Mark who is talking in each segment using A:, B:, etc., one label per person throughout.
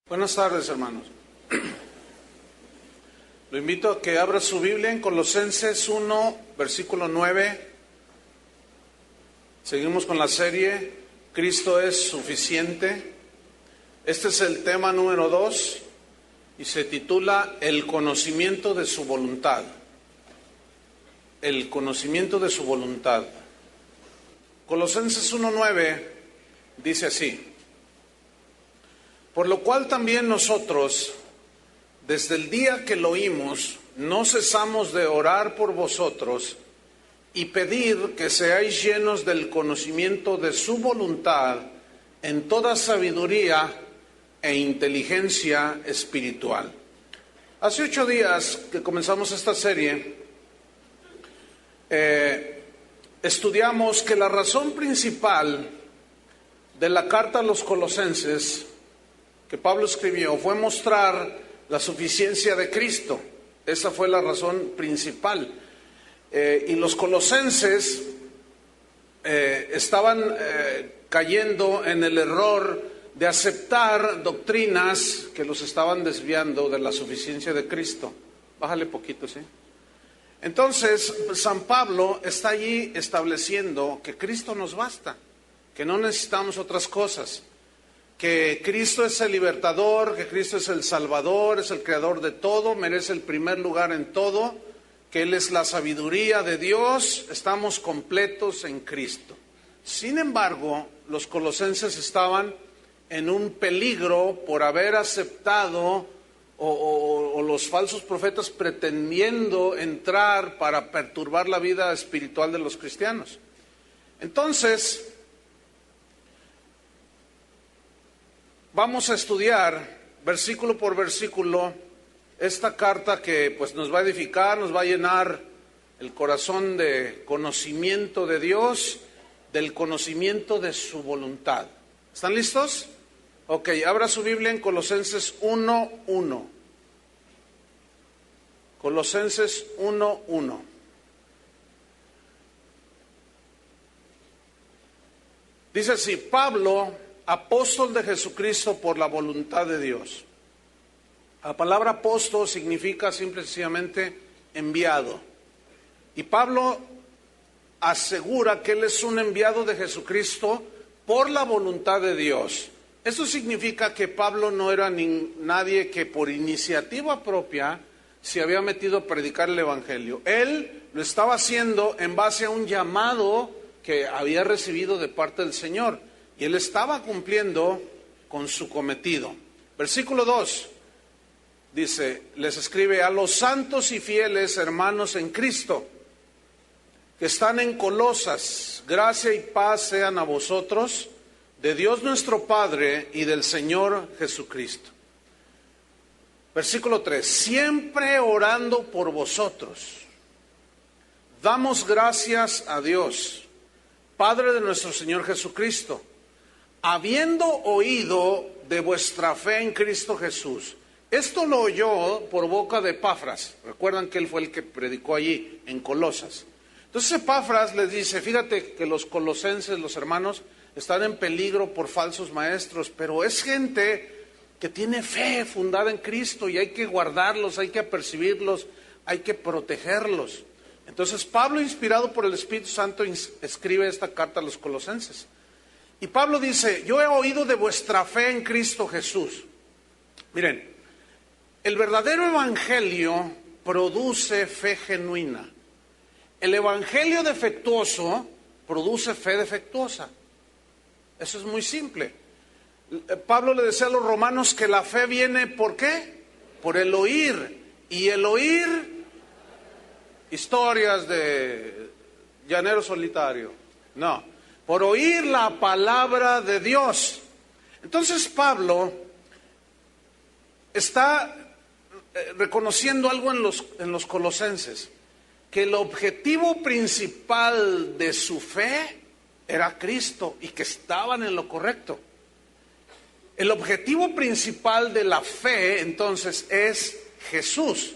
A: Buenas tardes, hermanos. Lo invito a que abra su Biblia en Colosenses 1, versículo 9. Seguimos con la serie Cristo es suficiente. Este es el tema número 2 y se titula El conocimiento de su voluntad. El conocimiento de su voluntad. Colosenses 1:9 dice así: por lo cual también nosotros, desde el día que lo oímos, no cesamos de orar por vosotros y pedir que seáis llenos del conocimiento de su voluntad en toda sabiduría e inteligencia espiritual. Hace 8 días que comenzamos esta serie, estudiamos que la razón principal de la carta a los Colosenses que Pablo escribió fue mostrar la suficiencia de Cristo. Esa fue la razón principal. Y los colosenses estaban cayendo en el error de aceptar doctrinas que los estaban desviando de la suficiencia de Cristo. Bájale poquito, ¿sí? Entonces, San Pablo está allí estableciendo que Cristo nos basta, que no necesitamos otras cosas, que Cristo es el libertador, que Cristo es el salvador, es el creador de todo, merece el primer lugar en todo, que Él es la sabiduría de Dios, estamos completos en Cristo. Sin embargo, los colosenses estaban en un peligro por haber aceptado o los falsos profetas pretendiendo entrar para perturbar la vida espiritual de los cristianos. Entonces, vamos a estudiar versículo por versículo esta carta que pues nos va a edificar, nos va a llenar el corazón de conocimiento de Dios, del conocimiento de su voluntad. ¿Están listos? Ok, abra su Biblia en Colosenses 1:1. Colosenses 1:1. Dice así: Pablo, apóstol de Jesucristo por la voluntad de Dios. La palabra apóstol significa simple y sencillamente enviado. Y Pablo asegura que él es un enviado de Jesucristo por la voluntad de Dios. Eso significa que Pablo no era nadie que por iniciativa propia se había metido a predicar el Evangelio. Él lo estaba haciendo en base a un llamado que había recibido de parte del Señor. Y él estaba cumpliendo con su cometido. Versículo 2 dice, les escribe: a los santos y fieles hermanos en Cristo, que están en Colosas, gracia y paz sean a vosotros, de Dios nuestro Padre y del Señor Jesucristo. Versículo 3, siempre orando por vosotros, damos gracias a Dios, Padre de nuestro Señor Jesucristo, habiendo oído de vuestra fe en Cristo Jesús. Esto lo oyó por boca de Epafras. Recuerdan que él fue el que predicó allí en Colosas. Entonces Epafras les dice: fíjate que los colosenses, los hermanos, están en peligro por falsos maestros, pero es gente que tiene fe fundada en Cristo y hay que guardarlos, hay que apercibirlos, hay que protegerlos. Entonces Pablo, inspirado por el Espíritu Santo, escribe esta carta a los colosenses. Y Pablo dice: yo he oído de vuestra fe en Cristo Jesús. Miren, el verdadero evangelio produce fe genuina. El evangelio defectuoso produce fe defectuosa. Eso es muy simple. Pablo le decía a los romanos que la fe viene, ¿por qué? Por el oír. Y el oír, historias de llanero solitario. No, por oír la palabra de Dios. Entonces Pablo está reconociendo algo en los colosenses, que el objetivo principal de su fe era Cristo y que estaban en lo correcto. El objetivo principal de la fe entonces es Jesús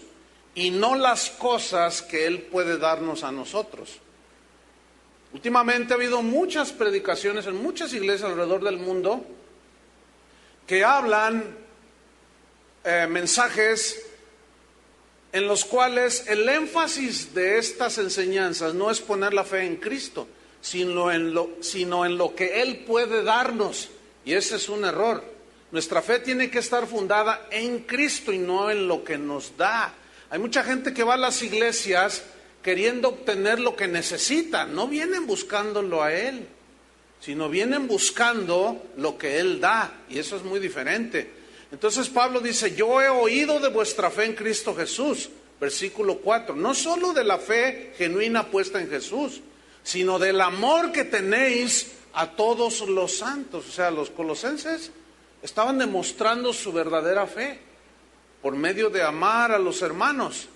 A: y no las cosas que Él puede darnos a nosotros. Últimamente ha habido muchas predicaciones en muchas iglesias alrededor del mundo que hablan mensajes en los cuales el énfasis de estas enseñanzas no es poner la fe en Cristo, sino en lo que Él puede darnos. Y ese es un error. Nuestra fe tiene que estar fundada en Cristo y no en lo que nos da. Hay mucha gente que va a las iglesias queriendo obtener lo que necesitan. No vienen buscándolo a Él, sino vienen buscando lo que Él da. Y eso es muy diferente. Entonces Pablo dice, yo he oído de vuestra fe en Cristo Jesús. Versículo 4. No solo de la fe genuina puesta en Jesús, sino del amor que tenéis a todos los santos. O sea, los colosenses estaban demostrando su verdadera fe por medio de amar a los hermanos.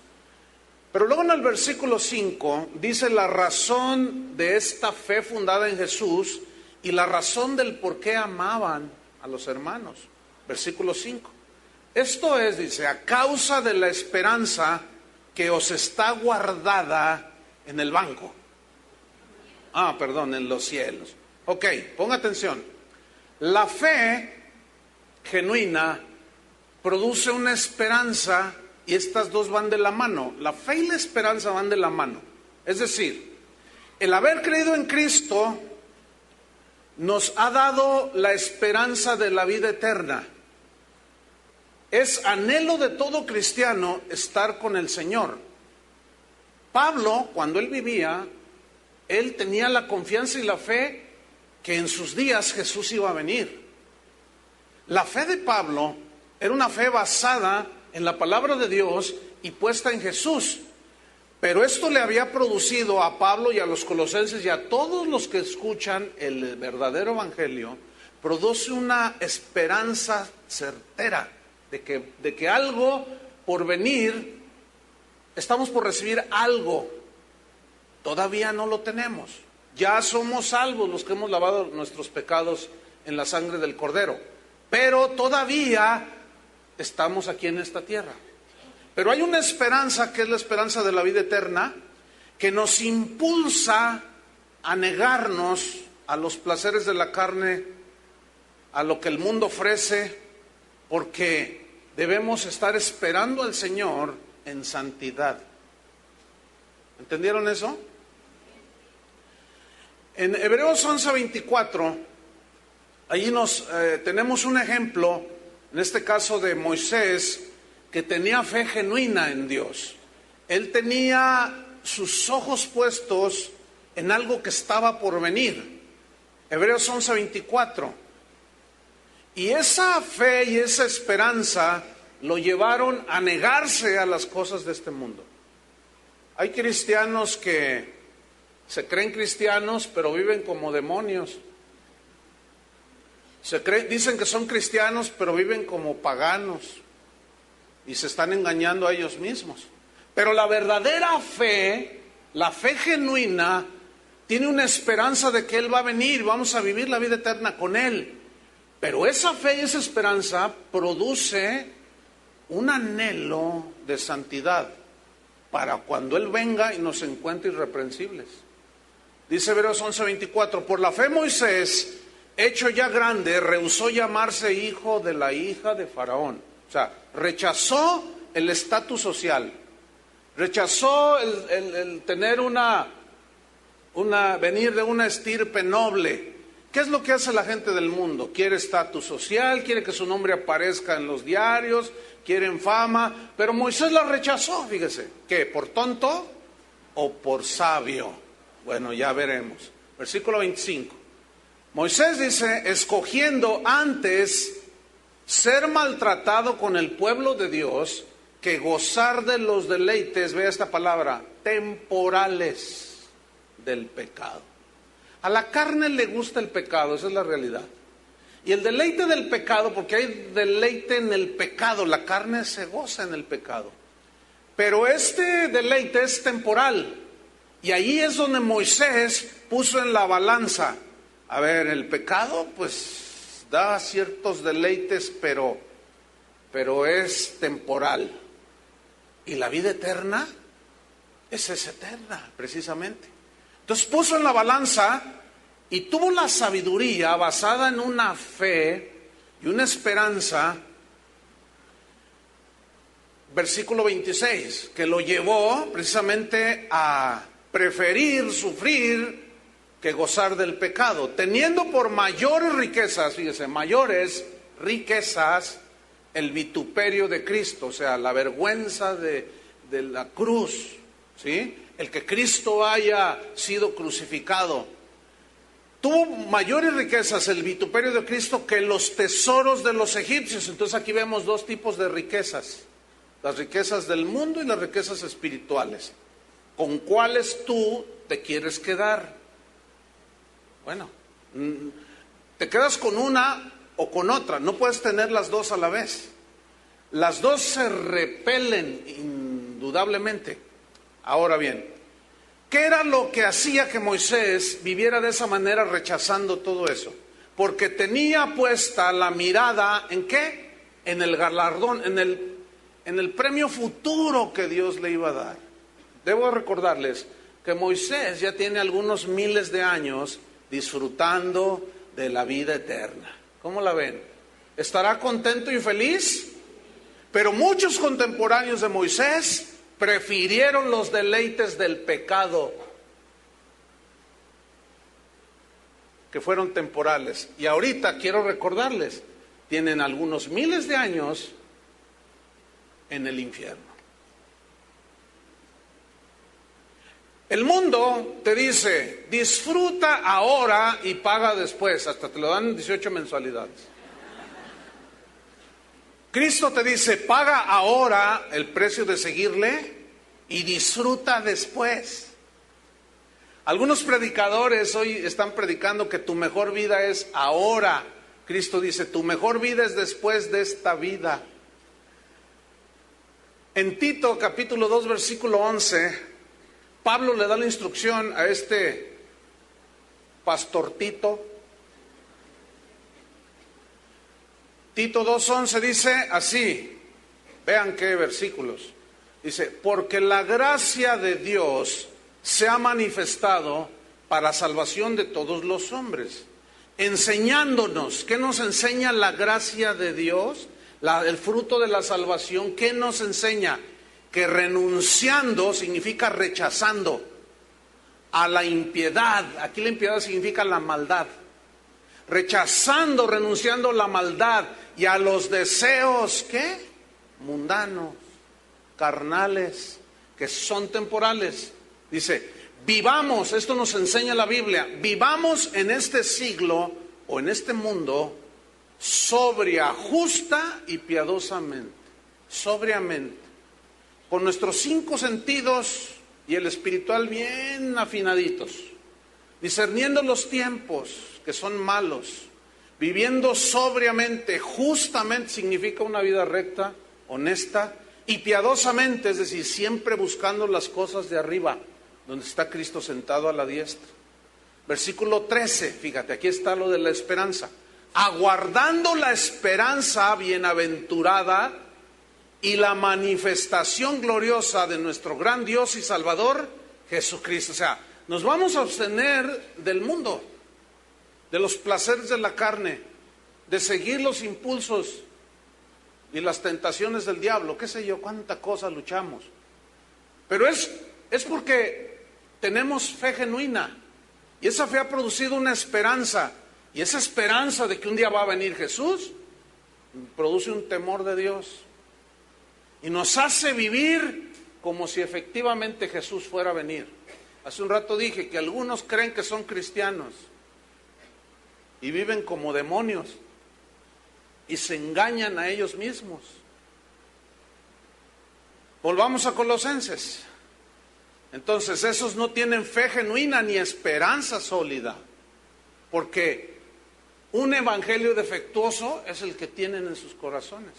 A: Pero luego en el versículo 5 dice la razón de esta fe fundada en Jesús y la razón del por qué amaban a los hermanos. Versículo 5. Esto es, dice, a causa de la esperanza que os está guardada en el banco. En los cielos. Ok, ponga atención. La fe genuina produce una esperanza y estas dos van de la mano. La fe y la esperanza van de la mano. Es decir, el haber creído en Cristo nos ha dado la esperanza de la vida eterna. Es anhelo de todo cristiano estar con el Señor. Pablo, cuando él vivía, él tenía la confianza y la fe que en sus días Jesús iba a venir. La fe de Pablo era una fe basada en la palabra de Dios y puesta en Jesús. Pero esto le había producido a Pablo y a los colosenses y a todos los que escuchan el verdadero evangelio, produce una esperanza certera de que algo por venir, estamos por recibir algo. Todavía no lo tenemos. Ya somos salvos los que hemos lavado nuestros pecados en la sangre del Cordero. Pero todavía estamos aquí en esta tierra. Pero hay una esperanza que es la esperanza de la vida eterna, que nos impulsa a negarnos a los placeres de la carne, a lo que el mundo ofrece, porque debemos estar esperando al Señor en santidad. ¿Entendieron eso? En Hebreos 11:24, allí tenemos un ejemplo, en este caso de Moisés, que tenía fe genuina en Dios. Él tenía sus ojos puestos en algo que estaba por venir. Hebreos 11:24. Y esa fe y esa esperanza lo llevaron a negarse a las cosas de este mundo. Hay cristianos que se creen cristianos, pero viven como demonios. Dicen que son cristianos, pero viven como paganos. Y se están engañando a ellos mismos. Pero la verdadera fe, la fe genuina, tiene una esperanza de que Él va a venir, vamos a vivir la vida eterna con Él. Pero esa fe y esa esperanza produce un anhelo de santidad para cuando Él venga y nos encuentre irreprensibles. Dice Hebreos 11:24, por la fe Moisés, hecho ya grande, rehusó llamarse hijo de la hija de Faraón. O sea, rechazó el estatus social, rechazó el tener venir de una estirpe noble. ¿Qué es lo que hace la gente del mundo? Quiere estatus social, quiere que su nombre aparezca en los diarios, quieren fama, pero Moisés la rechazó, fíjese. ¿Qué? ¿Por tonto o por sabio? Bueno, ya veremos. Versículo 25. Moisés dice, escogiendo antes ser maltratado con el pueblo de Dios que gozar de los deleites, vea esta palabra, temporales del pecado. A la carne le gusta el pecado, esa es la realidad. Y el deleite del pecado, porque hay deleite en el pecado, la carne se goza en el pecado. Pero este deleite es temporal. Y ahí es donde Moisés puso en la balanza. A ver, el pecado pues da ciertos deleites, pero es temporal. Y la vida eterna, esa es eterna, precisamente. Entonces puso en la balanza y tuvo la sabiduría basada en una fe y una esperanza versículo 26, que lo llevó precisamente a preferir sufrir que gozar del pecado, teniendo por mayores riquezas, fíjese, mayores riquezas, el vituperio de Cristo, o sea, la vergüenza de la cruz, ¿sí? El que Cristo haya sido crucificado. Tuvo mayores riquezas el vituperio de Cristo que los tesoros de los egipcios. Entonces aquí vemos dos tipos de riquezas: las riquezas del mundo y las riquezas espirituales. ¿Con cuáles tú te quieres quedar? Bueno, te quedas con una o con otra, no puedes tener las dos a la vez. Las dos se repelen indudablemente. Ahora bien, ¿qué era lo que hacía que Moisés viviera de esa manera, rechazando todo eso? Porque tenía puesta la mirada, ¿en qué? En el galardón, en el premio futuro que Dios le iba a dar. Debo recordarles que Moisés ya tiene algunos miles de años disfrutando de la vida eterna. ¿Cómo la ven? ¿Estará contento y feliz? Pero muchos contemporáneos de Moisés prefirieron los deleites del pecado, que fueron temporales. Y ahorita quiero recordarles, tienen algunos miles de años en el infierno. El mundo te dice, disfruta ahora y paga después, hasta te lo dan 18 mensualidades. Cristo te dice, paga ahora el precio de seguirle y disfruta después. Algunos predicadores hoy están predicando que tu mejor vida es ahora. Cristo dice, tu mejor vida es después de esta vida. En Tito capítulo 2 versículo 11, Pablo le da la instrucción a este pastor Tito. Tito 2:11 dice así, vean qué versículos. Dice, porque la gracia de Dios se ha manifestado para salvación de todos los hombres, enseñándonos. ¿Qué nos enseña la gracia de Dios? El fruto de la salvación. ¿Qué nos enseña? Que renunciando significa rechazando a la impiedad. Aquí la impiedad significa la maldad. Rechazando, renunciando a la maldad y a los deseos, ¿qué? Mundanos, carnales, que son temporales. Dice, vivamos, esto nos enseña la Biblia, vivamos en este siglo o en este mundo sobria, justa y piadosamente, sobriamente, con nuestros 5 sentidos y el espiritual bien afinaditos, discerniendo los tiempos que son malos, viviendo sobriamente, justamente significa una vida recta, honesta y piadosamente, es decir, siempre buscando las cosas de arriba, donde está Cristo sentado a la diestra. Versículo 13, fíjate, aquí está lo de la esperanza. Aguardando la esperanza bienaventurada y la manifestación gloriosa de nuestro gran Dios y Salvador, Jesucristo. O sea, nos vamos a abstener del mundo, de los placeres de la carne, de seguir los impulsos y las tentaciones del diablo, qué sé yo, cuánta cosa luchamos. Pero es porque tenemos fe genuina, y esa fe ha producido una esperanza, y esa esperanza de que un día va a venir Jesús produce un temor de Dios y nos hace vivir como si efectivamente Jesús fuera a venir. Hace un rato dije que algunos creen que son cristianos y viven como demonios y se engañan a ellos mismos. Volvamos a Colosenses. Entonces, esos no tienen fe genuina ni esperanza sólida, porque un evangelio defectuoso es el que tienen en sus corazones.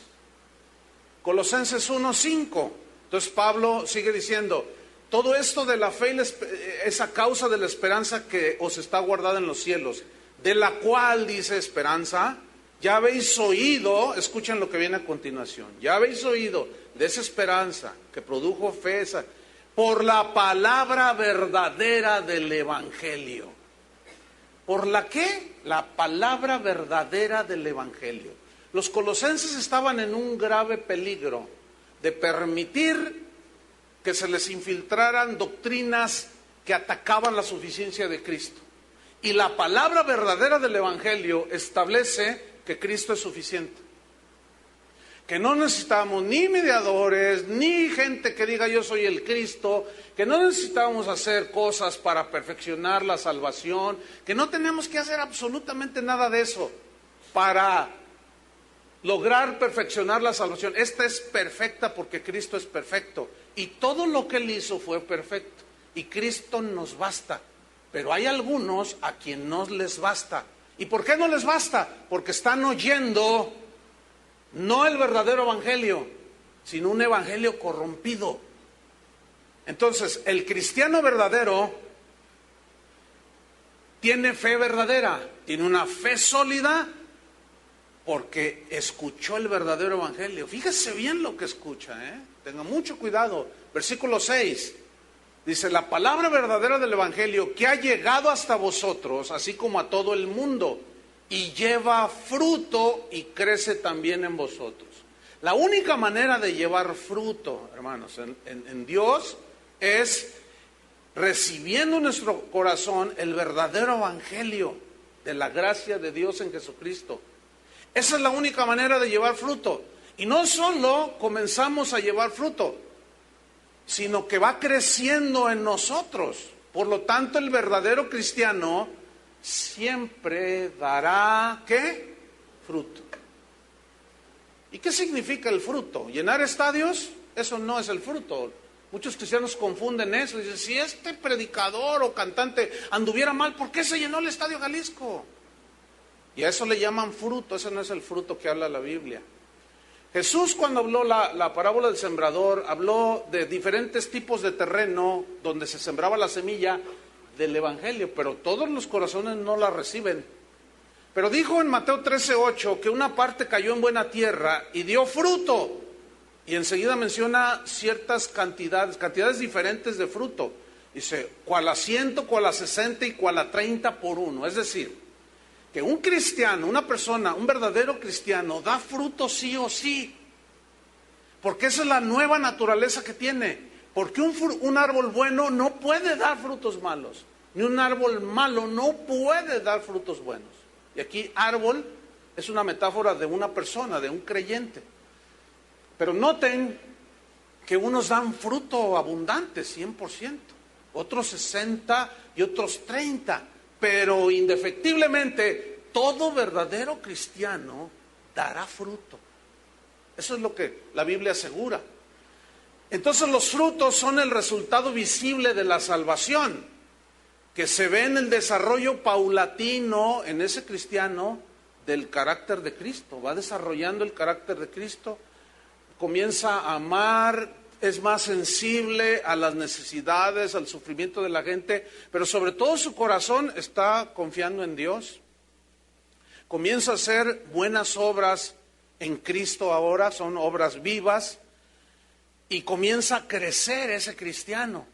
A: Colosenses 1:5. Entonces Pablo sigue diciendo, todo esto de la fe es a causa de la esperanza que os está guardada en los cielos, de la cual, dice esperanza, ya habéis oído, escuchen lo que viene a continuación, ya habéis oído de esa esperanza que produjo fe, por la palabra verdadera del evangelio. ¿Por la qué? La palabra verdadera del evangelio. Los colosenses estaban en un grave peligro de permitir que se les infiltraran doctrinas que atacaban la suficiencia de Cristo. Y la palabra verdadera del Evangelio establece que Cristo es suficiente. Que no necesitamos ni mediadores, ni gente que diga yo soy el Cristo, que no necesitamos hacer cosas para perfeccionar la salvación, que no tenemos que hacer absolutamente nada de eso para lograr perfeccionar la salvación. Esta es perfecta porque Cristo es perfecto y todo lo que Él hizo fue perfecto y Cristo nos basta. Pero hay algunos a quien no les basta. ¿Y por qué no les basta? Porque están oyendo no el verdadero evangelio, sino un evangelio corrompido. Entonces, el cristiano verdadero tiene fe verdadera, tiene una fe sólida porque escuchó el verdadero evangelio. Fíjese bien lo que escucha, tenga mucho cuidado. Versículo 6. Dice, la palabra verdadera del evangelio que ha llegado hasta vosotros, así como a todo el mundo, y lleva fruto y crece también en vosotros. La única manera de llevar fruto, hermanos, en Dios es recibiendo en nuestro corazón el verdadero evangelio de la gracia de Dios en Jesucristo. Esa es la única manera de llevar fruto. Y no solo comenzamos a llevar fruto, sino que va creciendo en nosotros. Por lo tanto, el verdadero cristiano siempre dará, ¿qué? Fruto. ¿Y qué significa el fruto? ¿Llenar estadios? Eso no es el fruto. Muchos cristianos confunden eso. Dicen, si este predicador o cantante anduviera mal, ¿por qué se llenó el Estadio Jalisco? Y a eso le llaman fruto. Ese no es el fruto que habla la Biblia. Jesús, cuando habló la parábola del sembrador, habló de diferentes tipos de terreno donde se sembraba la semilla del evangelio, pero todos los corazones no la reciben. Pero dijo en Mateo 13:8 que una parte cayó en buena tierra y dio fruto. Y enseguida menciona ciertas cantidades diferentes de fruto. Dice, cual a 100, cual a 60 y cual a 30 por uno. Es decir, que un cristiano, una persona, un verdadero cristiano, da fruto sí o sí. Porque esa es la nueva naturaleza que tiene. Porque un árbol bueno no puede dar frutos malos. Ni un árbol malo no puede dar frutos buenos. Y aquí árbol es una metáfora de una persona, de un creyente. Pero noten que unos dan fruto abundante, 100%. Otros 60 y otros 30. Pero indefectiblemente, todo verdadero cristiano dará fruto. Eso es lo que la Biblia asegura. Entonces los frutos son el resultado visible de la salvación, que se ve en el desarrollo paulatino en ese cristiano del carácter de Cristo. Va desarrollando el carácter de Cristo, comienza a amar, es más sensible a las necesidades, al sufrimiento de la gente, pero sobre todo su corazón está confiando en Dios. Comienza a hacer buenas obras en Cristo ahora, son obras vivas, y comienza a crecer ese cristiano.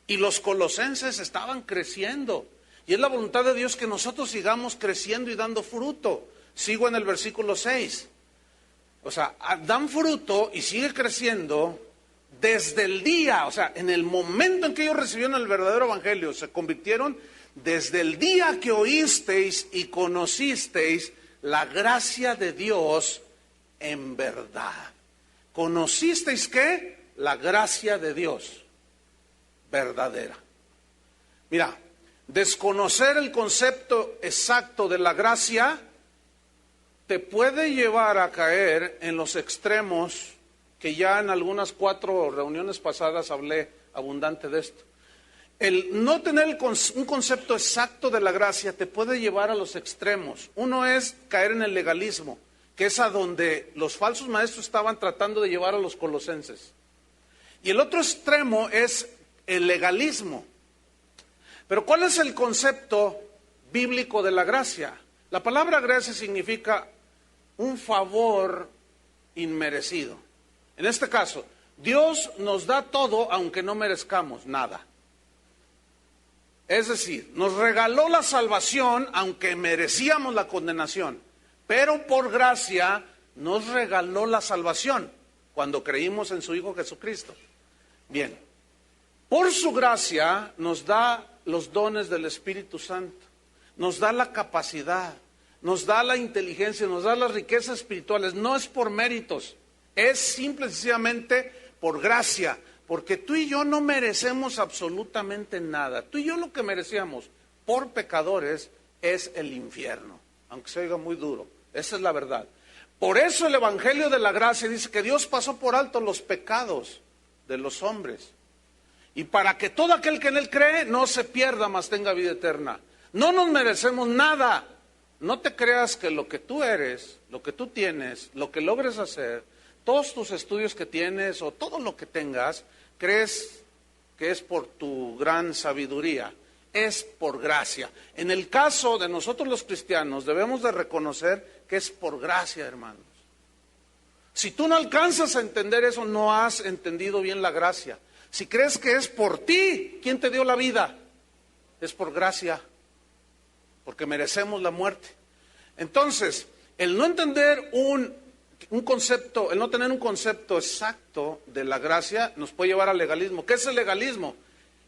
A: Y los colosenses estaban creciendo, y es la voluntad de Dios que nosotros sigamos creciendo y dando fruto. Sigo en el versículo 6. O sea, dan fruto y sigue creciendo desde el día, o sea, en el momento en que ellos recibieron el verdadero evangelio, se convirtieron desde el día que oísteis y conocisteis la gracia de Dios en verdad. ¿Conocisteis qué? La gracia de Dios verdadera. Mira, desconocer el concepto exacto de la gracia te puede llevar a caer en los extremos que ya en algunas 4 reuniones pasadas hablé abundante de esto. El no tener un concepto exacto de la gracia te puede llevar a los extremos. Uno es caer en el legalismo, que es a donde los falsos maestros estaban tratando de llevar a los colosenses. Y el otro extremo es el legalismo. Pero ¿cuál es el concepto bíblico de la gracia? La palabra gracia significa un favor inmerecido. En este caso, Dios nos da todo aunque no merezcamos nada. Es decir, nos regaló la salvación aunque merecíamos la condenación, pero por gracia nos regaló la salvación. cuando creímos en su Hijo Jesucristo. Bien, por su gracia nos da los dones del Espíritu Santo, nos da la capacidad, nos da la inteligencia, nos da las riquezas espirituales. No es por méritos, es simple y sencillamente por gracia, porque tú y yo no merecemos absolutamente nada. Tú y yo lo que merecíamos por pecadores es el infierno, aunque se oiga muy duro, esa es la verdad. Por eso el Evangelio de la Gracia dice que Dios pasó por alto los pecados de los hombres, y para que todo aquel que en Él cree no se pierda, mas tenga vida eterna. No nos merecemos nada. No te creas que lo que tú eres, lo que tú tienes, lo que logres hacer, todos tus estudios que tienes o todo lo que tengas, crees que es por tu gran sabiduría. Es por gracia. En el caso de nosotros los cristianos, debemos de reconocer que es por gracia, hermanos. Si tú no alcanzas a entender eso, no has entendido bien la gracia. Si crees que es por ti, ¿quién te dio la vida? Es por gracia, porque merecemos la muerte. Entonces, el no entender un concepto, el no tener un concepto exacto de la gracia, nos puede llevar al legalismo. ¿Qué es el legalismo?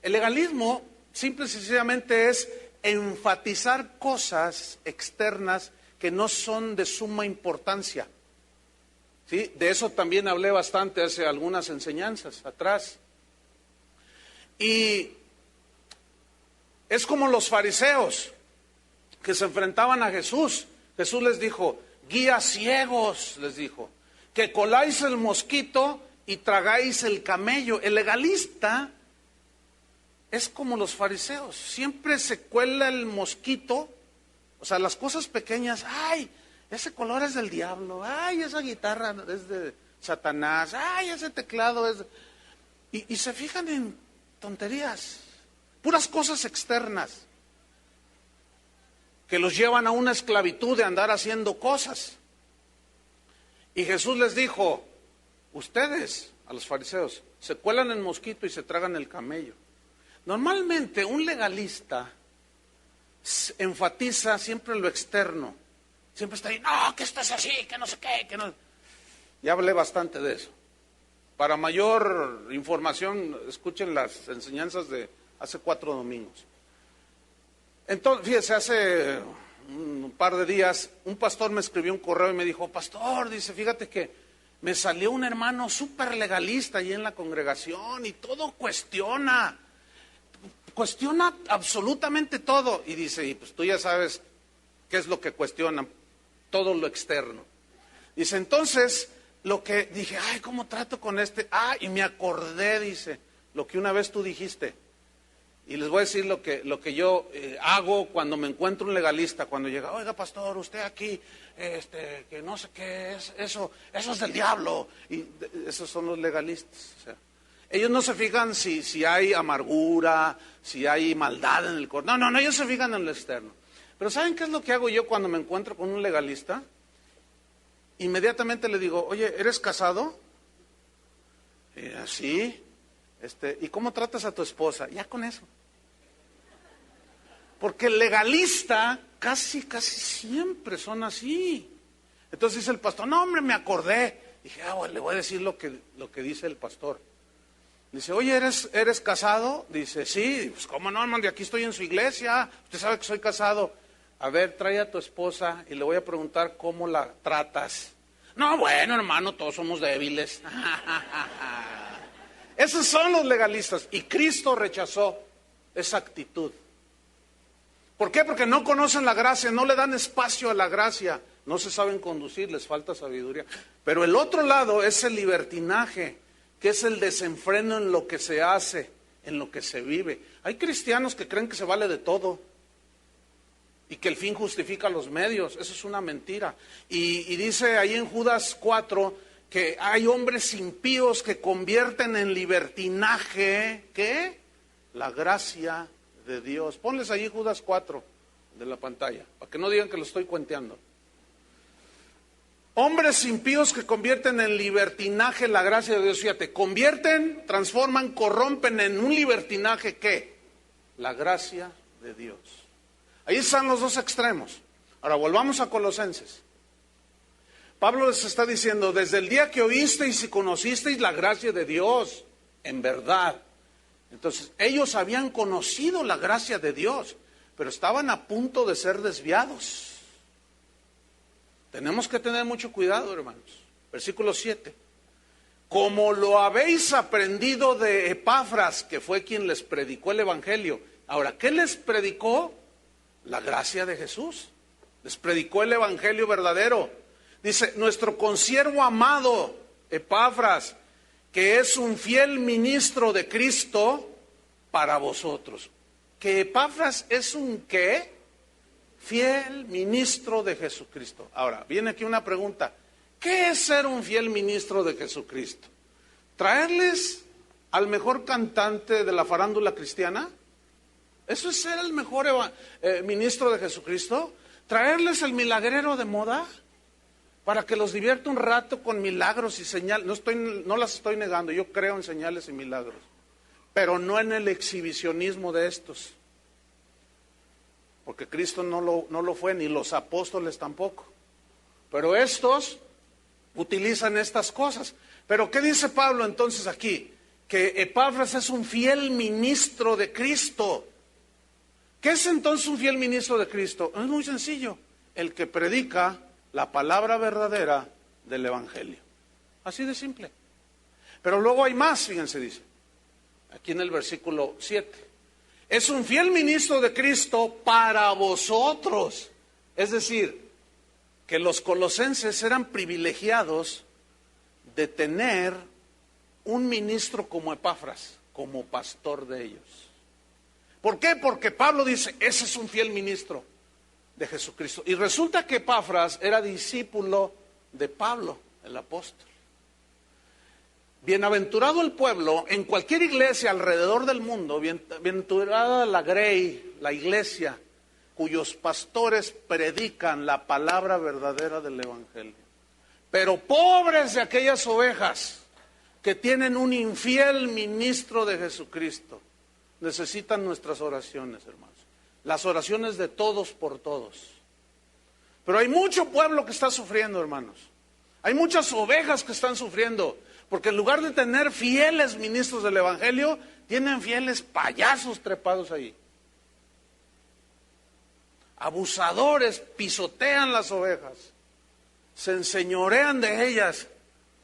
A: El legalismo simple y sencillamente es enfatizar cosas externas que no son de suma importancia. ¿Sí? De eso también hablé bastante hace algunas enseñanzas atrás. Y es como los fariseos que se enfrentaban a Jesús. Jesús les dijo, guías ciegos, les dijo, que coláis el mosquito y tragáis el camello. El legalista es como los fariseos, siempre se cuela el mosquito, o sea, las cosas pequeñas, ay, ese color es del diablo, ay, esa guitarra es de Satanás, ay, ese teclado es... Y se fijan en tonterías, puras cosas externas, que los llevan a una esclavitud de andar haciendo cosas. Y Jesús les dijo, ustedes, a los fariseos, se cuelan el mosquito y se tragan el camello. Normalmente un legalista enfatiza siempre lo externo. Siempre está ahí, no, que esto es así, que no sé qué, que no... Ya hablé bastante de eso. Para mayor información, escuchen las enseñanzas de hace 4 domingos. Entonces, fíjese, hace un par de días, un pastor me escribió un correo y me dijo, pastor, dice, fíjate que me salió un hermano súper legalista ahí en la congregación y todo cuestiona absolutamente todo. Y dice, y pues tú ya sabes qué es lo que cuestiona, todo lo externo. Dice, entonces, lo que dije, ay, ¿cómo trato con este? Ah, y me acordé, dice, lo que una vez tú dijiste. Y les voy a decir lo que yo hago cuando me encuentro un legalista, cuando llega, oiga pastor, usted aquí, que no sé qué es, eso es del diablo. Y esos son los legalistas. O sea, ellos no se fijan si hay amargura, si hay maldad en el corazón. No, ellos se fijan en lo externo. Pero ¿saben qué es lo que hago yo cuando me encuentro con un legalista? Inmediatamente le digo, oye, ¿eres casado? Sí. ¿Y cómo tratas a tu esposa? Ya con eso. Porque el legalista casi siempre son así. Entonces dice el pastor, no hombre, me acordé. Dije, bueno, le voy a decir lo que dice el pastor. Dice, oye, ¿eres casado? Dice, sí. Pues cómo no, hermano, aquí estoy en su iglesia. Usted sabe que soy casado. A ver, trae a tu esposa y le voy a preguntar cómo la tratas. No, bueno, hermano, todos somos débiles. Esos son los legalistas. Y Cristo rechazó esa actitud. ¿Por qué? Porque no conocen la gracia, no le dan espacio a la gracia, no se saben conducir, les falta sabiduría. Pero el otro lado es el libertinaje, que es el desenfreno en lo que se hace, en lo que se vive. Hay cristianos que creen que se vale de todo y que el fin justifica los medios. Eso es una mentira. Y dice ahí en Judas 4 que hay hombres impíos que convierten en libertinaje, ¿qué? La gracia de Dios. Ponles ahí Judas 4 de la pantalla, para que no digan que lo estoy cuenteando. Hombres impíos que convierten en libertinaje la gracia de Dios. Fíjate, convierten, transforman, corrompen en un libertinaje, ¿qué? La gracia de Dios. Ahí están los dos extremos. Ahora volvamos a Colosenses. Pablo les está diciendo, desde el día que oísteis y conocisteis la gracia de Dios, en verdad. Entonces, ellos habían conocido la gracia de Dios, pero estaban a punto de ser desviados. Tenemos que tener mucho cuidado, hermanos. Versículo 7. Como lo habéis aprendido de Epafras, que fue quien les predicó el Evangelio. Ahora, ¿qué les predicó? La gracia de Jesús. Les predicó el Evangelio verdadero. Dice, nuestro consiervo amado, Epafras, que es un fiel ministro de Cristo para vosotros. ¿Que Epafras es un qué? Fiel ministro de Jesucristo. Ahora, viene aquí una pregunta. ¿Qué es ser un fiel ministro de Jesucristo? ¿Traerles al mejor cantante de la farándula cristiana? ¿Eso es ser el mejor ministro de Jesucristo? ¿Traerles el milagrero de moda? Para que los divierta un rato con milagros y señales. No las estoy negando, yo creo en señales y milagros. Pero no en el exhibicionismo de estos. Porque Cristo no lo fue, ni los apóstoles tampoco. Pero estos utilizan estas cosas. Pero ¿qué dice Pablo entonces aquí? Que Epafras es un fiel ministro de Cristo. ¿Qué es entonces un fiel ministro de Cristo? Es muy sencillo. El que predica la palabra verdadera del Evangelio. Así de simple. Pero luego hay más, fíjense, dice. Aquí en el versículo 7. Es un fiel ministro de Cristo para vosotros. Es decir, que los colosenses eran privilegiados de tener un ministro como Epafras, como pastor de ellos. ¿Por qué? Porque Pablo dice, ese es un fiel ministro de Jesucristo. Y resulta que Epafras era discípulo de Pablo, el apóstol. Bienaventurado el pueblo, en cualquier iglesia alrededor del mundo, bienaventurada la Grey, la iglesia, cuyos pastores predican la palabra verdadera del Evangelio. Pero pobres de aquellas ovejas que tienen un infiel ministro de Jesucristo, necesitan nuestras oraciones, hermanos. Las oraciones de todos por todos. Pero hay mucho pueblo que está sufriendo, hermanos. Hay muchas ovejas que están sufriendo. Porque en lugar de tener fieles ministros del Evangelio, tienen fieles payasos trepados ahí. Abusadores, pisotean las ovejas, se enseñorean de ellas,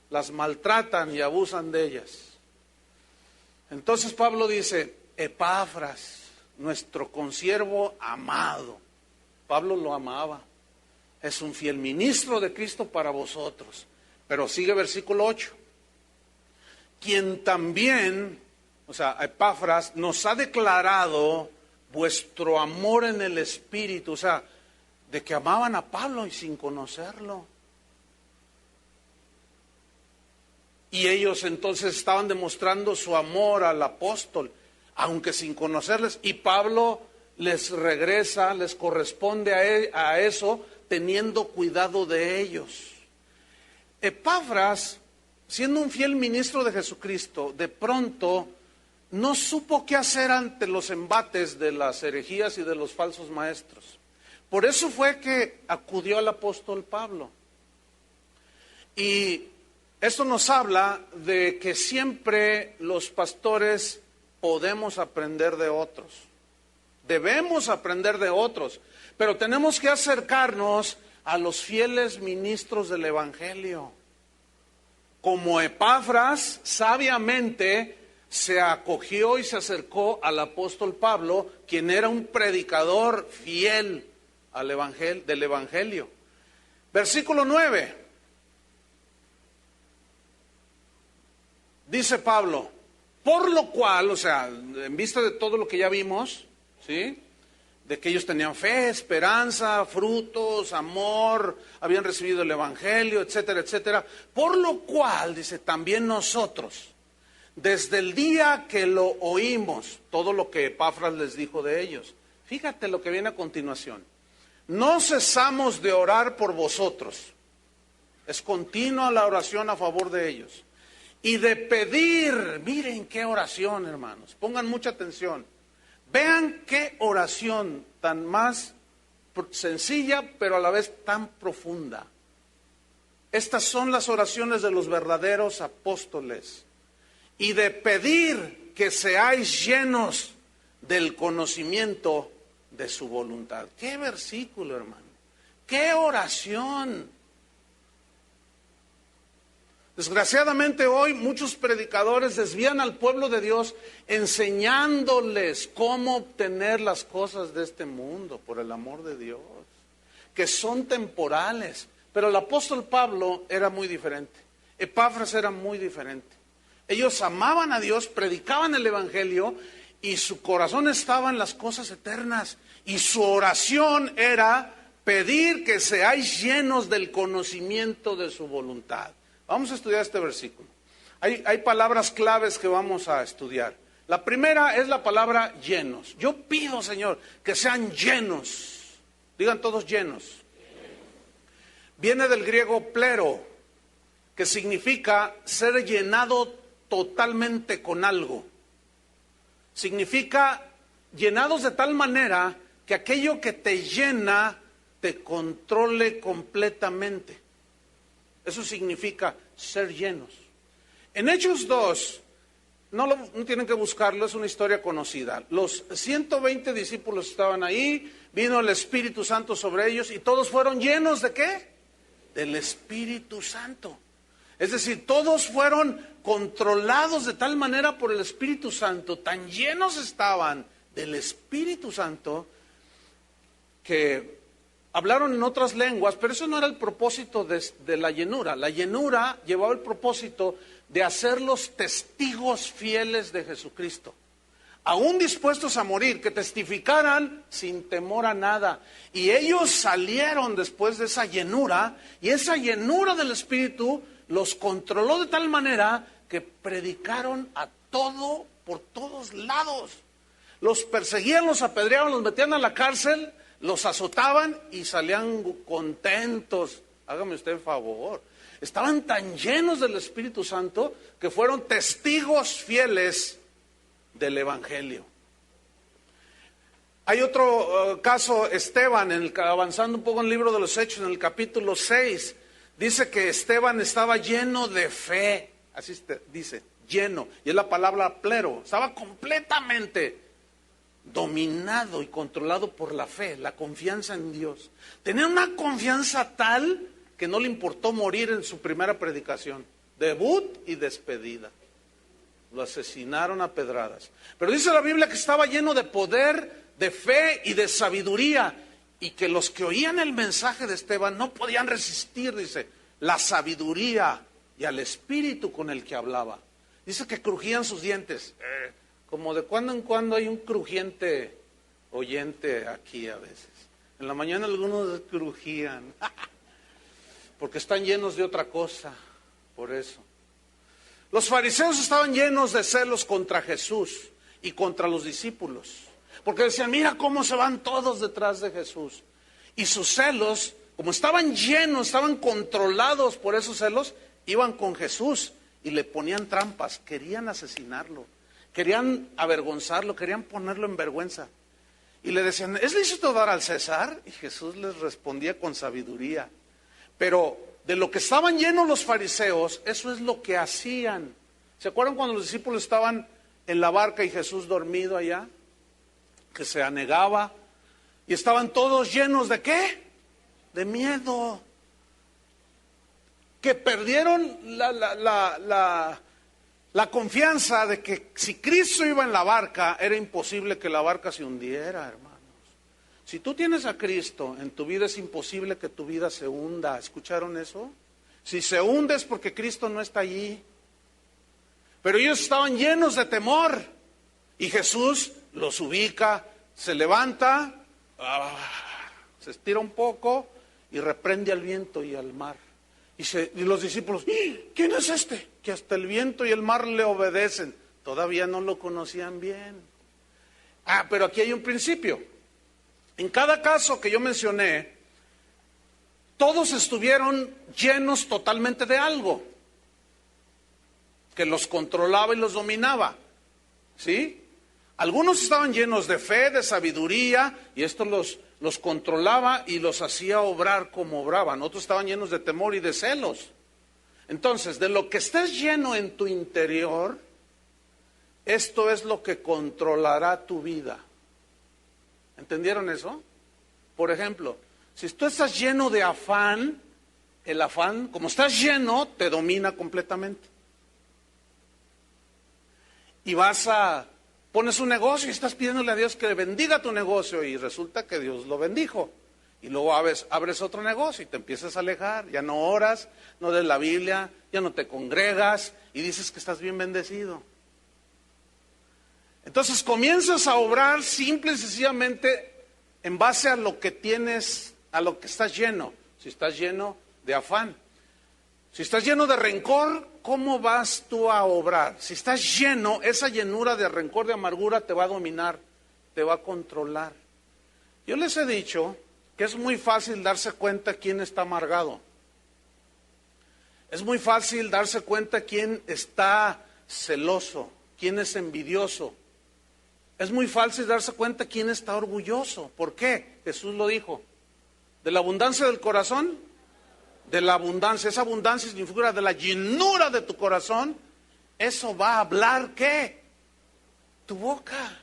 A: las maltratan y abusan de ellas. Entonces Pablo dice, Epafras, nuestro consiervo amado. Pablo lo amaba. Es un fiel ministro de Cristo para vosotros. Pero sigue versículo 8. Quien también, o sea, Epafras, nos ha declarado vuestro amor en el Espíritu, o sea, de que amaban a Pablo y sin conocerlo. Y ellos entonces estaban demostrando su amor al apóstol, aunque sin conocerles, y Pablo les regresa, les corresponde a eso, teniendo cuidado de ellos. Epafras, siendo un fiel ministro de Jesucristo, de pronto no supo qué hacer ante los embates de las herejías y de los falsos maestros. Por eso fue que acudió al apóstol Pablo. Y esto nos habla de que siempre los pastores podemos aprender de otros. Debemos aprender de otros, pero tenemos que acercarnos a los fieles ministros del Evangelio. Como Epafras, sabiamente se acogió y se acercó al apóstol Pablo, quien era un predicador fiel al del Evangelio. Versículo 9. Dice Pablo, por lo cual, o sea, en vista de todo lo que ya vimos, ¿sí?, de que ellos tenían fe, esperanza, frutos, amor, habían recibido el Evangelio, etcétera, etcétera. Por lo cual, dice, también nosotros, desde el día que lo oímos, todo lo que Epafras les dijo de ellos. Fíjate lo que viene a continuación. No cesamos de orar por vosotros. Es continua la oración a favor de ellos. Y de pedir, miren qué oración, hermanos, pongan mucha atención. Vean qué oración tan más sencilla, pero a la vez tan profunda. Estas son las oraciones de los verdaderos apóstoles. Y de pedir que seáis llenos del conocimiento de su voluntad. ¡Qué versículo, hermano! ¡Qué oración! Desgraciadamente hoy muchos predicadores desvían al pueblo de Dios enseñándoles cómo obtener las cosas de este mundo, por el amor de Dios, que son temporales. Pero el apóstol Pablo era muy diferente. Epafras era muy diferente. Ellos amaban a Dios, predicaban el evangelio y su corazón estaba en las cosas eternas. Y su oración era pedir que seáis llenos del conocimiento de su voluntad. Vamos a estudiar este versículo. Hay palabras claves que vamos a estudiar. La primera es la palabra llenos. Yo pido, Señor, que sean llenos. Digan todos llenos. Viene del griego plero, que significa ser llenado totalmente con algo. Significa llenados de tal manera que aquello que te llena te controle completamente. Eso significa ser llenos. En Hechos 2, no tienen que buscarlo, es una historia conocida. Los 120 discípulos estaban ahí, vino el Espíritu Santo sobre ellos y todos fueron llenos ¿de qué? Del Espíritu Santo. Es decir, todos fueron controlados de tal manera por el Espíritu Santo, tan llenos estaban del Espíritu Santo, que hablaron en otras lenguas, pero eso no era el propósito de la llenura. La llenura llevaba el propósito de hacerlos testigos fieles de Jesucristo, aún dispuestos a morir, que testificaran sin temor a nada. Y ellos salieron después de esa llenura, y esa llenura del Espíritu los controló de tal manera que predicaron a todo, por todos lados. Los perseguían, los apedreaban, los metían a la cárcel, los azotaban y salían contentos. Hágame usted el favor. Estaban tan llenos del Espíritu Santo que fueron testigos fieles del Evangelio. Hay otro caso, Esteban, avanzando un poco en el libro de los Hechos, en el capítulo 6, dice que Esteban estaba lleno de fe, así dice, lleno, y es la palabra plero, estaba completamente dominado y controlado por la fe, la confianza en Dios. Tenía una confianza tal que no le importó morir en su primera predicación, debut y despedida. Lo asesinaron a pedradas. Pero dice la Biblia que estaba lleno de poder, de fe y de sabiduría, y que los que oían el mensaje de Esteban no podían resistir, dice, la sabiduría y al espíritu con el que hablaba. Dice que crujían sus dientes, como de cuando en cuando hay un crujiente oyente aquí a veces. En la mañana algunos crujían, porque están llenos de otra cosa, por eso. Los fariseos estaban llenos de celos contra Jesús y contra los discípulos, porque decían, mira cómo se van todos detrás de Jesús. Y sus celos, como estaban llenos, estaban controlados por esos celos, iban con Jesús y le ponían trampas, querían asesinarlo, querían avergonzarlo, querían ponerlo en vergüenza. Y le decían, ¿es lícito dar al César? Y Jesús les respondía con sabiduría. Pero de lo que estaban llenos los fariseos, eso es lo que hacían. ¿Se acuerdan cuando los discípulos estaban en la barca y Jesús dormido allá? Que se anegaba y estaban todos llenos ¿de qué? De miedo. Que perdieron la confianza de que si Cristo iba en la barca, era imposible que la barca se hundiera, hermanos. Si tú tienes a Cristo en tu vida, es imposible que tu vida se hunda. ¿Escucharon eso? Si se hunde es porque Cristo no está allí. Pero ellos estaban llenos de temor. Y Jesús los ubica, se levanta, se estira un poco y reprende al viento y al mar. Y los discípulos, ¿quién es este? Que hasta el viento y el mar le obedecen. Todavía no lo conocían bien. Pero aquí hay un principio. En cada caso que yo mencioné, todos estuvieron llenos totalmente de algo que los controlaba y los dominaba. ¿Sí? Algunos estaban llenos de fe, de sabiduría, y esto los controlaba y los hacía obrar como obraban. Otros estaban llenos de temor y de celos. Entonces, de lo que estés lleno en tu interior, esto es lo que controlará tu vida. ¿Entendieron eso? Por ejemplo, si tú estás lleno de afán, el afán, como estás lleno, te domina completamente. Y pones un negocio y estás pidiéndole a Dios que bendiga tu negocio y resulta que Dios lo bendijo. Y luego abres otro negocio y te empiezas a alejar, ya no oras, no lees la Biblia, ya no te congregas y dices que estás bien bendecido. Entonces comienzas a obrar simple y sencillamente en base a lo que tienes, a lo que estás lleno. Si estás lleno de afán, si estás lleno de rencor, ¿cómo vas tú a obrar? Si estás lleno, esa llenura de rencor, de amargura te va a dominar, te va a controlar. Yo les he dicho que es muy fácil darse cuenta quién está amargado. Es muy fácil darse cuenta quién está celoso, quién es envidioso. Es muy fácil darse cuenta quién está orgulloso. ¿Por qué? Jesús lo dijo. De la abundancia del corazón, de la abundancia, esa abundancia significa de la llenura de tu corazón, eso va a hablar, ¿qué? Tu boca.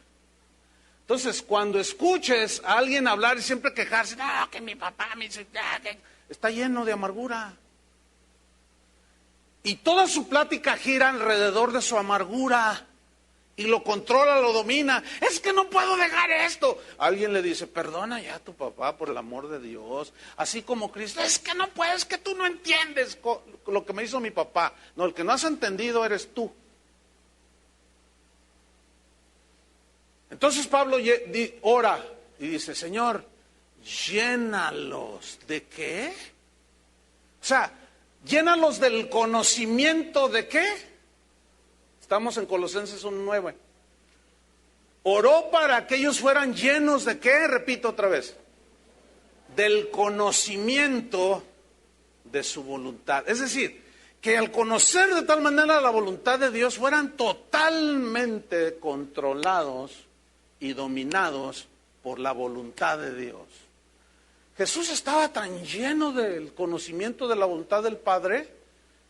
A: Entonces, cuando escuches a alguien hablar y siempre quejarse, no, que mi papá me dice, está lleno de amargura. Y toda su plática gira alrededor de su amargura. Y lo controla, lo domina. Es que no puedo dejar esto. Alguien le dice, perdona ya a tu papá por el amor de Dios. Así como Cristo, es que no puedes, es que tú no entiendes lo que me hizo mi papá. No, el que no has entendido eres tú. Entonces Pablo ora y dice, Señor, llénalos. ¿De qué? O sea, llénalos del conocimiento de qué. Estamos en Colosenses 1:9. Oró para que ellos fueran llenos de ¿qué? Repito otra vez. Del conocimiento de su voluntad. Es decir, que al conocer de tal manera la voluntad de Dios fueran totalmente controlados y dominados por la voluntad de Dios. Jesús estaba tan lleno del conocimiento de la voluntad del Padre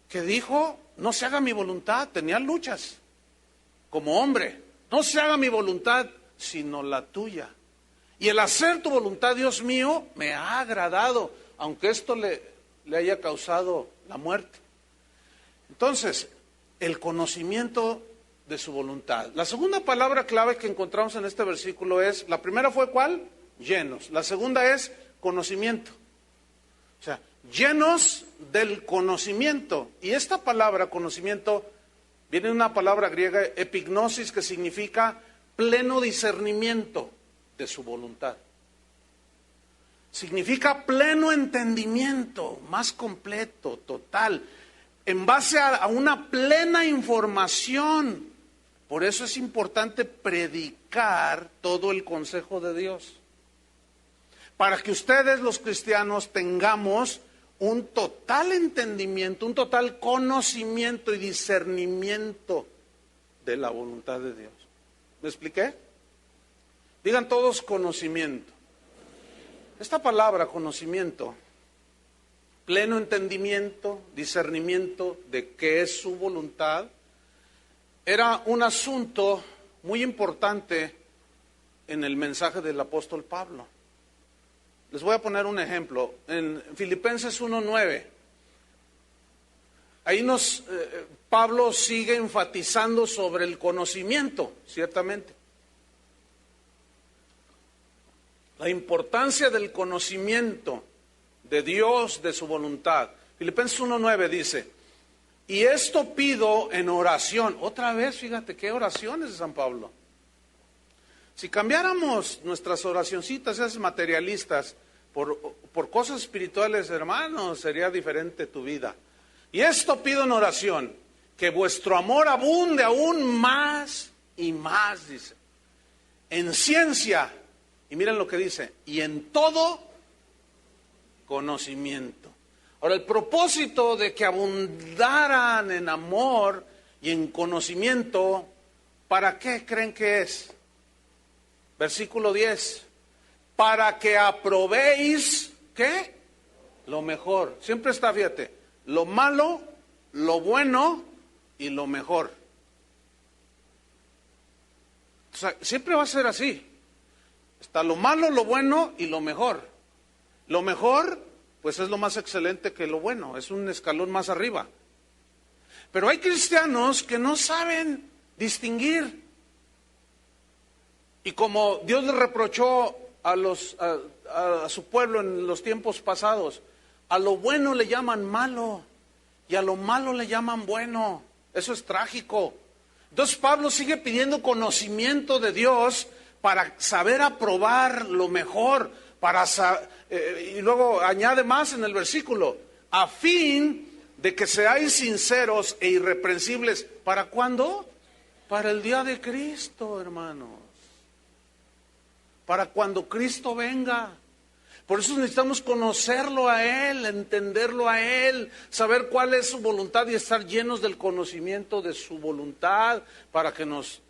A: que dijo, no se haga mi voluntad. Tenía luchas como hombre. No se haga mi voluntad, sino la tuya. Y el hacer tu voluntad, Dios mío, me ha agradado, aunque esto le haya causado la muerte. Entonces, el conocimiento de su voluntad. La segunda palabra clave que encontramos en este versículo es, la primera fue ¿cuál? Llenos. La segunda es conocimiento. O sea, llenos del conocimiento. Y esta palabra, conocimiento, viene de una palabra griega, epignosis, que significa pleno discernimiento de su voluntad. Significa pleno entendimiento, más completo, total, en base a una plena información. Por eso es importante predicar todo el consejo de Dios. Para que ustedes, los cristianos, tengamos un total entendimiento, un total conocimiento y discernimiento de la voluntad de Dios. ¿Me expliqué? Digan todos conocimiento. Esta palabra conocimiento, pleno entendimiento, discernimiento de qué es su voluntad, era un asunto muy importante en el mensaje del apóstol Pablo. Les voy a poner un ejemplo. En Filipenses 1:9, ahí Pablo sigue enfatizando sobre el conocimiento, ciertamente. La importancia del conocimiento de Dios, de su voluntad. Filipenses 1:9 dice, y esto pido en oración. Otra vez, fíjate, qué oraciones de San Pablo. Si cambiáramos nuestras oracioncitas, esas materialistas, por cosas espirituales, hermanos, sería diferente tu vida. Y esto pido en oración, que vuestro amor abunde aún más y más, dice, en ciencia, y miren lo que dice, y en todo conocimiento. Ahora, el propósito de que abundaran en amor y en conocimiento, ¿para qué creen que es? Versículo 10. para que aprobéis, ¿qué? Lo mejor. Siempre está, fíjate, lo malo, lo bueno y lo mejor. O sea, siempre va a ser así. Está lo malo, lo bueno y lo mejor. Lo mejor, pues es lo más excelente que lo bueno, es un escalón más arriba. Pero hay cristianos que no saben distinguir. Y como Dios le reprochó a su pueblo en los tiempos pasados, a lo bueno le llaman malo y a lo malo le llaman bueno. Eso es trágico. Entonces Pablo sigue pidiendo conocimiento de Dios para saber aprobar lo mejor, y luego añade más en el versículo, a fin de que seáis sinceros e irreprensibles. ¿Para cuándo? Para el día de Cristo, hermanos. Para cuando Cristo venga. Por eso necesitamos conocerlo a Él, entenderlo a Él, saber cuál es su voluntad y estar llenos del conocimiento de su voluntad para que nos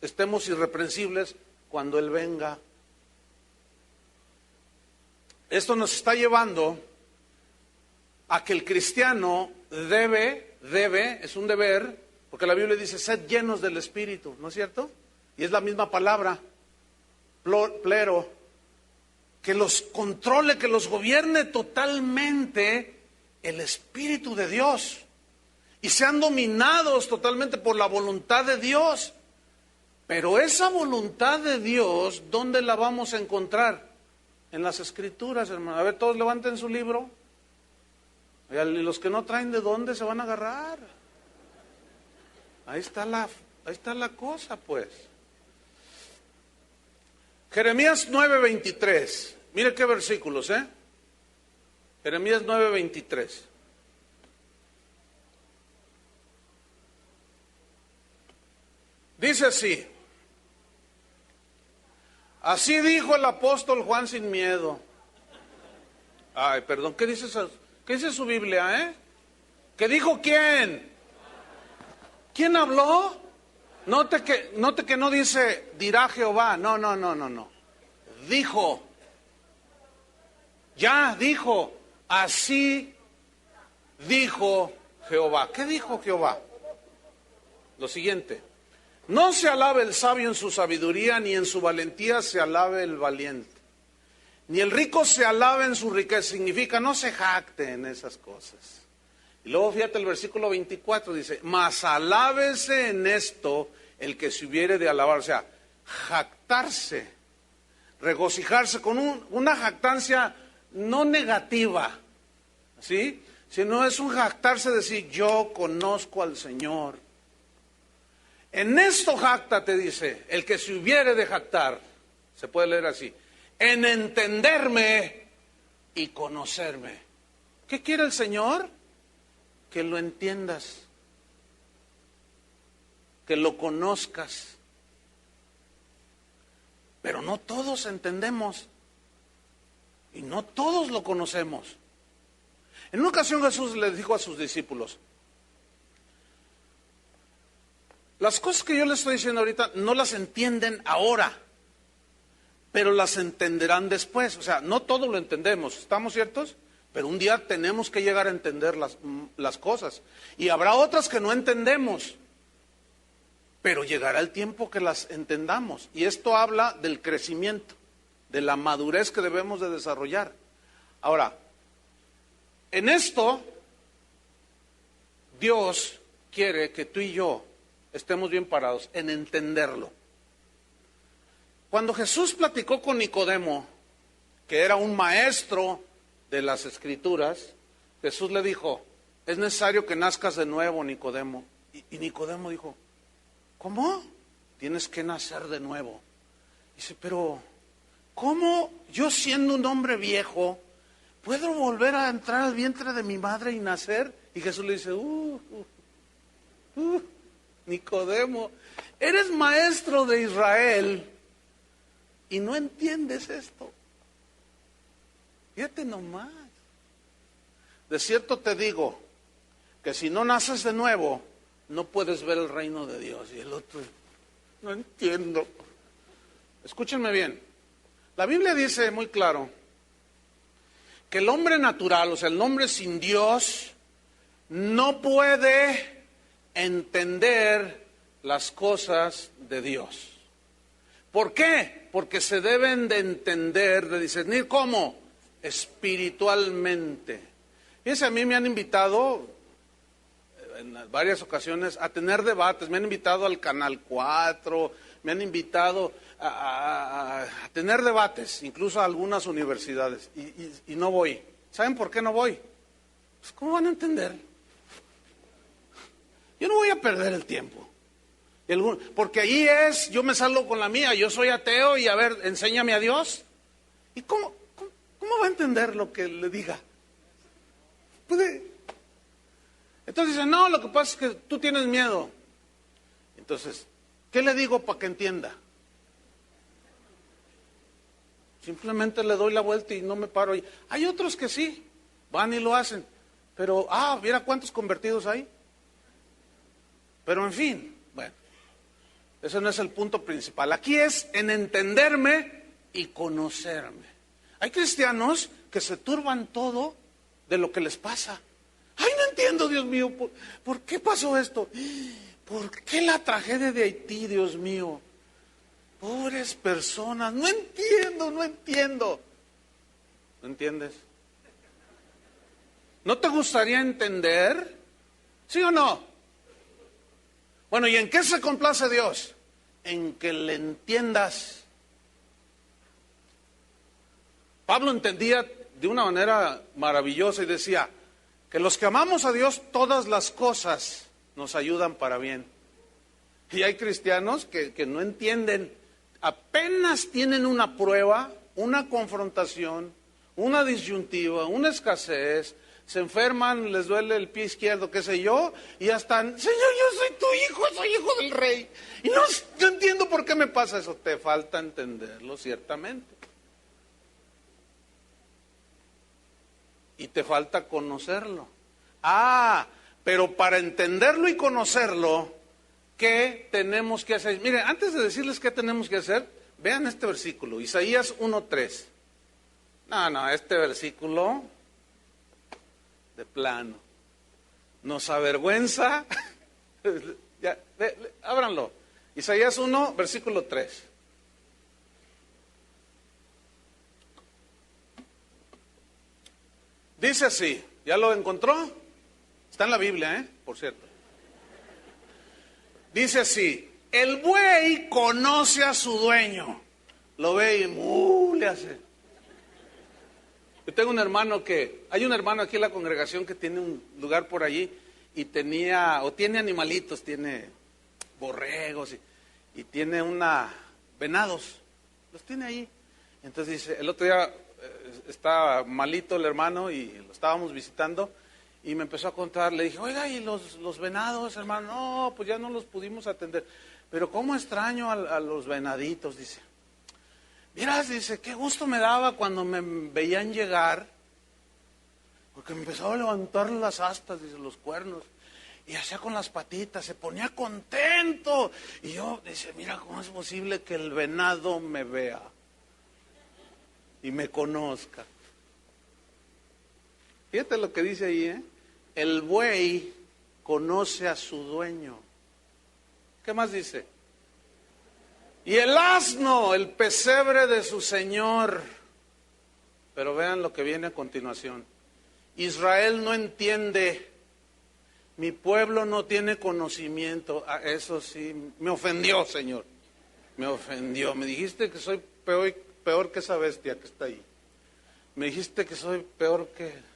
A: estemos irreprensibles cuando Él venga. Esto nos está llevando a que el cristiano debe, es un deber, porque la Biblia dice, sed llenos del Espíritu, ¿no es cierto? Y es la misma palabra, plero, que los controle, que los gobierne totalmente el Espíritu de Dios y sean dominados totalmente por la voluntad de Dios. Pero esa voluntad de Dios, ¿dónde la vamos a encontrar? En las Escrituras, hermano. A ver, todos levanten su libro. Y los que no traen, ¿de dónde se van a agarrar? Ahí está la cosa, pues. Jeremías 9:23. Mire qué versículos, ¿eh? Jeremías 9:23. Dice así. Así dijo el apóstol Juan sin miedo. Ay, perdón, ¿qué dice su Biblia, eh? ¿Qué dijo quién? ¿Quién habló? Note que no dice dirá Jehová, no. Dijo, ya dijo, así dijo Jehová. ¿Qué dijo Jehová? Lo siguiente, no se alabe el sabio en su sabiduría, ni en su valentía se alabe el valiente, ni el rico se alabe en su riqueza. Significa no se jacte en esas cosas. Y luego fíjate el versículo 24, dice, mas alábese en esto el que se hubiere de alabar. O sea, jactarse, regocijarse con una jactancia no negativa, ¿sí? Sino es un jactarse de decir, yo conozco al Señor. En esto jactate, dice, el que se hubiere de jactar, se puede leer así, en entenderme y conocerme. ¿Qué quiere el Señor? Que lo entiendas, que lo conozcas. Pero no todos entendemos y no todos lo conocemos. En una ocasión Jesús le dijo a sus discípulos, las cosas que yo les estoy diciendo ahorita no las entienden ahora, pero las entenderán después. O sea, no todo lo entendemos, ¿estamos ciertos? Pero un día tenemos que llegar a entender las cosas. Y habrá otras que no entendemos, pero llegará el tiempo que las entendamos. Y esto habla del crecimiento, de la madurez que debemos de desarrollar. Ahora, en esto, Dios quiere que tú y yo estemos bien parados en entenderlo. Cuando Jesús platicó con Nicodemo, que era un maestro de las Escrituras, Jesús le dijo, es necesario que nazcas de nuevo, Nicodemo. Y Nicodemo dijo, ¿cómo? Tienes que nacer de nuevo. Dice, pero ¿cómo yo siendo un hombre viejo puedo volver a entrar al vientre de mi madre y nacer? Y Jesús le dice, Nicodemo, eres maestro de Israel y no entiendes esto. Fíjate nomás. De cierto te digo que si no naces de nuevo, no puedes ver el reino de Dios. Y el otro, no entiendo. Escúchenme bien. La Biblia dice muy claro que el hombre natural, o sea, el hombre sin Dios, no puede entender las cosas de Dios. ¿Por qué? Porque se deben de entender, de discernir, ¿cómo? Espiritualmente. Fíjense, a mí me han invitado en varias ocasiones a tener debates, me han invitado al Canal 4, me han invitado a tener debates, incluso a algunas universidades, y no voy. ¿Saben por qué no voy? Pues, ¿cómo van a entender? Yo no voy a perder el tiempo. Porque ahí yo me salgo con la mía, yo soy ateo y a ver, enséñame a Dios. ¿Y cómo va a entender lo que le diga? Entonces dice, no, lo que pasa es que tú tienes miedo. Entonces, ¿qué le digo para que entienda? Simplemente le doy la vuelta y no me paro ahí. Hay otros que sí, van y lo hacen. Pero, mira cuántos convertidos hay. Pero en fin, bueno, ese no es el punto principal. Aquí es en entenderme y conocerme. Hay cristianos que se turban todo de lo que les pasa. Ay, no entiendo, Dios mío, ¿por qué pasó esto? ¿Por qué la tragedia de Haití, Dios mío? Pobres personas, no entiendo. ¿No entiendes? ¿No te gustaría entender? ¿Sí o no? Bueno, ¿y en qué se complace Dios? En que le entiendas. Pablo entendía de una manera maravillosa y decía que los que amamos a Dios, todas las cosas nos ayudan para bien. Y hay cristianos que no entienden, apenas tienen una prueba, una confrontación, una disyuntiva, una escasez, se enferman, les duele el pie izquierdo, qué sé yo, y ya están, Señor, yo soy tu hijo, soy hijo del rey. Y no entiendo por qué me pasa eso. Te falta entenderlo, ciertamente. Y te falta conocerlo. Pero para entenderlo y conocerlo, ¿qué tenemos que hacer? Miren, antes de decirles qué tenemos que hacer, vean este versículo, Isaías 1:3. No, este versículo, de plano, nos avergüenza. Ábranlo. Isaías 1, versículo 3. Dice así, ¿ya lo encontró? Está en la Biblia, por cierto. Dice así, el buey conoce a su dueño. Lo ve y le hace. Yo tengo un hermano hay un hermano aquí en la congregación que tiene un lugar por allí y tiene animalitos, tiene borregos y tiene venados, los tiene ahí. Entonces dice, el otro día estaba malito el hermano y lo estábamos visitando y me empezó a contar, le dije, oiga, ¿y los venados, hermano? No, pues ya no los pudimos atender, pero cómo extraño a los venaditos, dice. Miras, dice, qué gusto me daba cuando me veían llegar, porque me empezaba a levantar las astas, dice, los cuernos, y hacía con las patitas, se ponía contento. Y yo, dice, mira, ¿cómo es posible que el venado me vea y me conozca? Fíjate lo que dice ahí, El buey conoce a su dueño. ¿Qué más dice? Y el asno, el pesebre de su señor. Pero vean lo que viene a continuación. Israel no entiende. Mi pueblo no tiene conocimiento. Eso sí, me ofendió, Señor. Me ofendió. Me dijiste que soy peor que esa bestia que está ahí. Me dijiste que soy peor que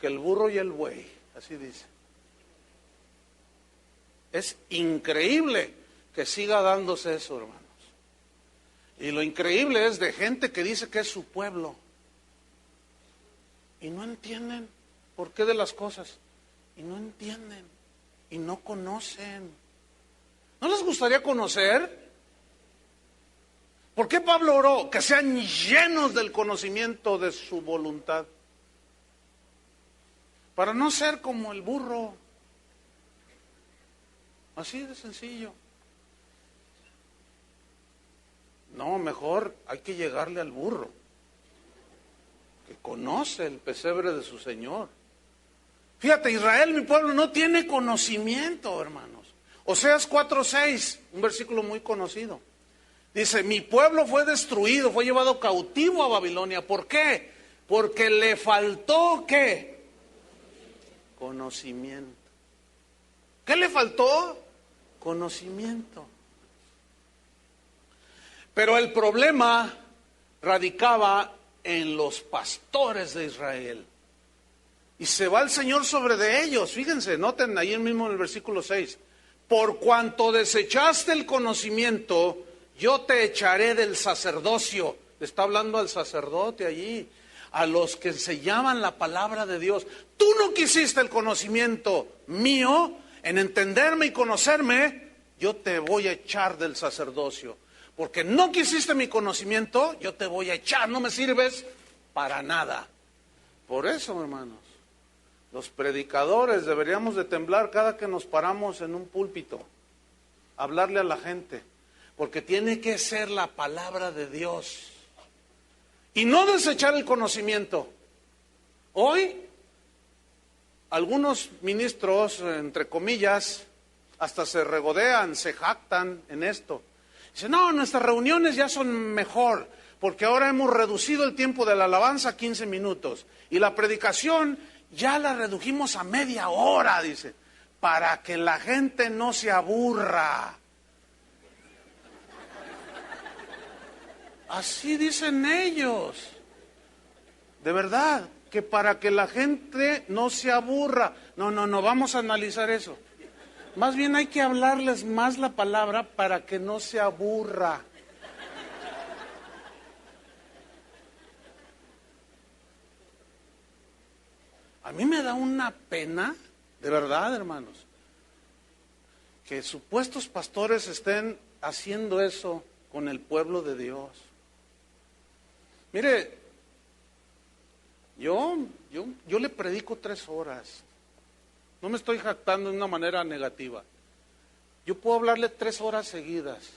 A: el burro y el buey. Así dice. Es increíble que siga dándose eso, hermanos. Y lo increíble es de gente que dice que es su pueblo. Y no entienden por qué de las cosas. Y no entienden. Y no conocen. ¿No les gustaría conocer? ¿Por qué Pablo oró? Que sean llenos del conocimiento de su voluntad. Para no ser como el burro. Así de sencillo. No, mejor hay que llegarle al burro, que conoce el pesebre de su Señor. Fíjate, Israel, mi pueblo, no tiene conocimiento, hermanos. Oseas 4:6, un versículo muy conocido. Dice, mi pueblo fue destruido, fue llevado cautivo a Babilonia. ¿Por qué? Porque le faltó, ¿qué? Conocimiento. ¿Qué le faltó? Conocimiento. Pero el problema radicaba en los pastores de Israel. Y se va el Señor sobre de ellos. Fíjense, noten ahí mismo en el versículo 6. Por cuanto desechaste el conocimiento, yo te echaré del sacerdocio. Le está hablando al sacerdote allí, a los que enseñaban la palabra de Dios. Tú no quisiste el conocimiento mío, en entenderme y conocerme, yo te voy a echar del sacerdocio. Porque no quisiste mi conocimiento, yo te voy a echar, no me sirves para nada. Por eso, hermanos, los predicadores deberíamos de temblar cada que nos paramos en un púlpito, hablarle a la gente, porque tiene que ser la palabra de Dios y no desechar el conocimiento. Hoy, algunos ministros, entre comillas, hasta se regodean, se jactan en esto. Dicen, no, nuestras reuniones ya son mejor, porque ahora hemos reducido el tiempo de la alabanza a 15 minutos y la predicación ya la redujimos a media hora, dice, para que la gente no se aburra. Así dicen ellos. De verdad, que para que la gente no se aburra. No, vamos a analizar eso. Más bien hay que hablarles más la palabra para que no se aburra. A mí me da una pena, de verdad, hermanos, que supuestos pastores estén haciendo eso con el pueblo de Dios. Mire, yo le predico 3 horas. No me estoy jactando de una manera negativa. Yo puedo hablarle 3 horas seguidas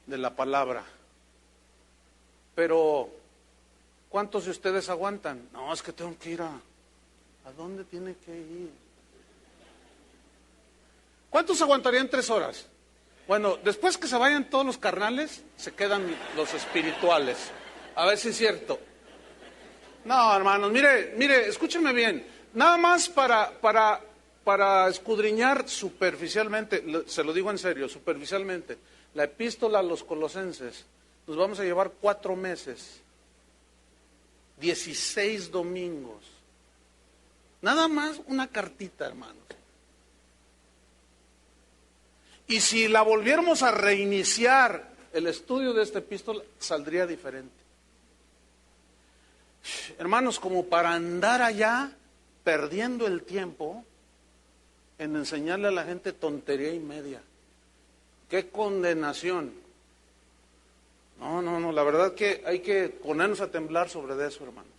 A: de la palabra. Pero, ¿cuántos de ustedes aguantan? No, es que tengo que ir ¿A dónde tiene que ir? ¿Cuántos aguantarían 3 horas? Bueno, después que se vayan todos los carnales, se quedan los espirituales. A ver si es cierto. No, hermanos, mire, escúcheme bien. Nada más para escudriñar superficialmente, se lo digo en serio, superficialmente, la epístola a los Colosenses, nos vamos a llevar 4 meses, 16 domingos. Nada más una cartita, hermanos. Y si la volviéramos a reiniciar, el estudio de esta epístola saldría diferente. Hermanos, como para andar allá perdiendo el tiempo en enseñarle a la gente tontería y media. ¡Qué condenación! No, la verdad que hay que ponernos a temblar sobre eso, hermanos.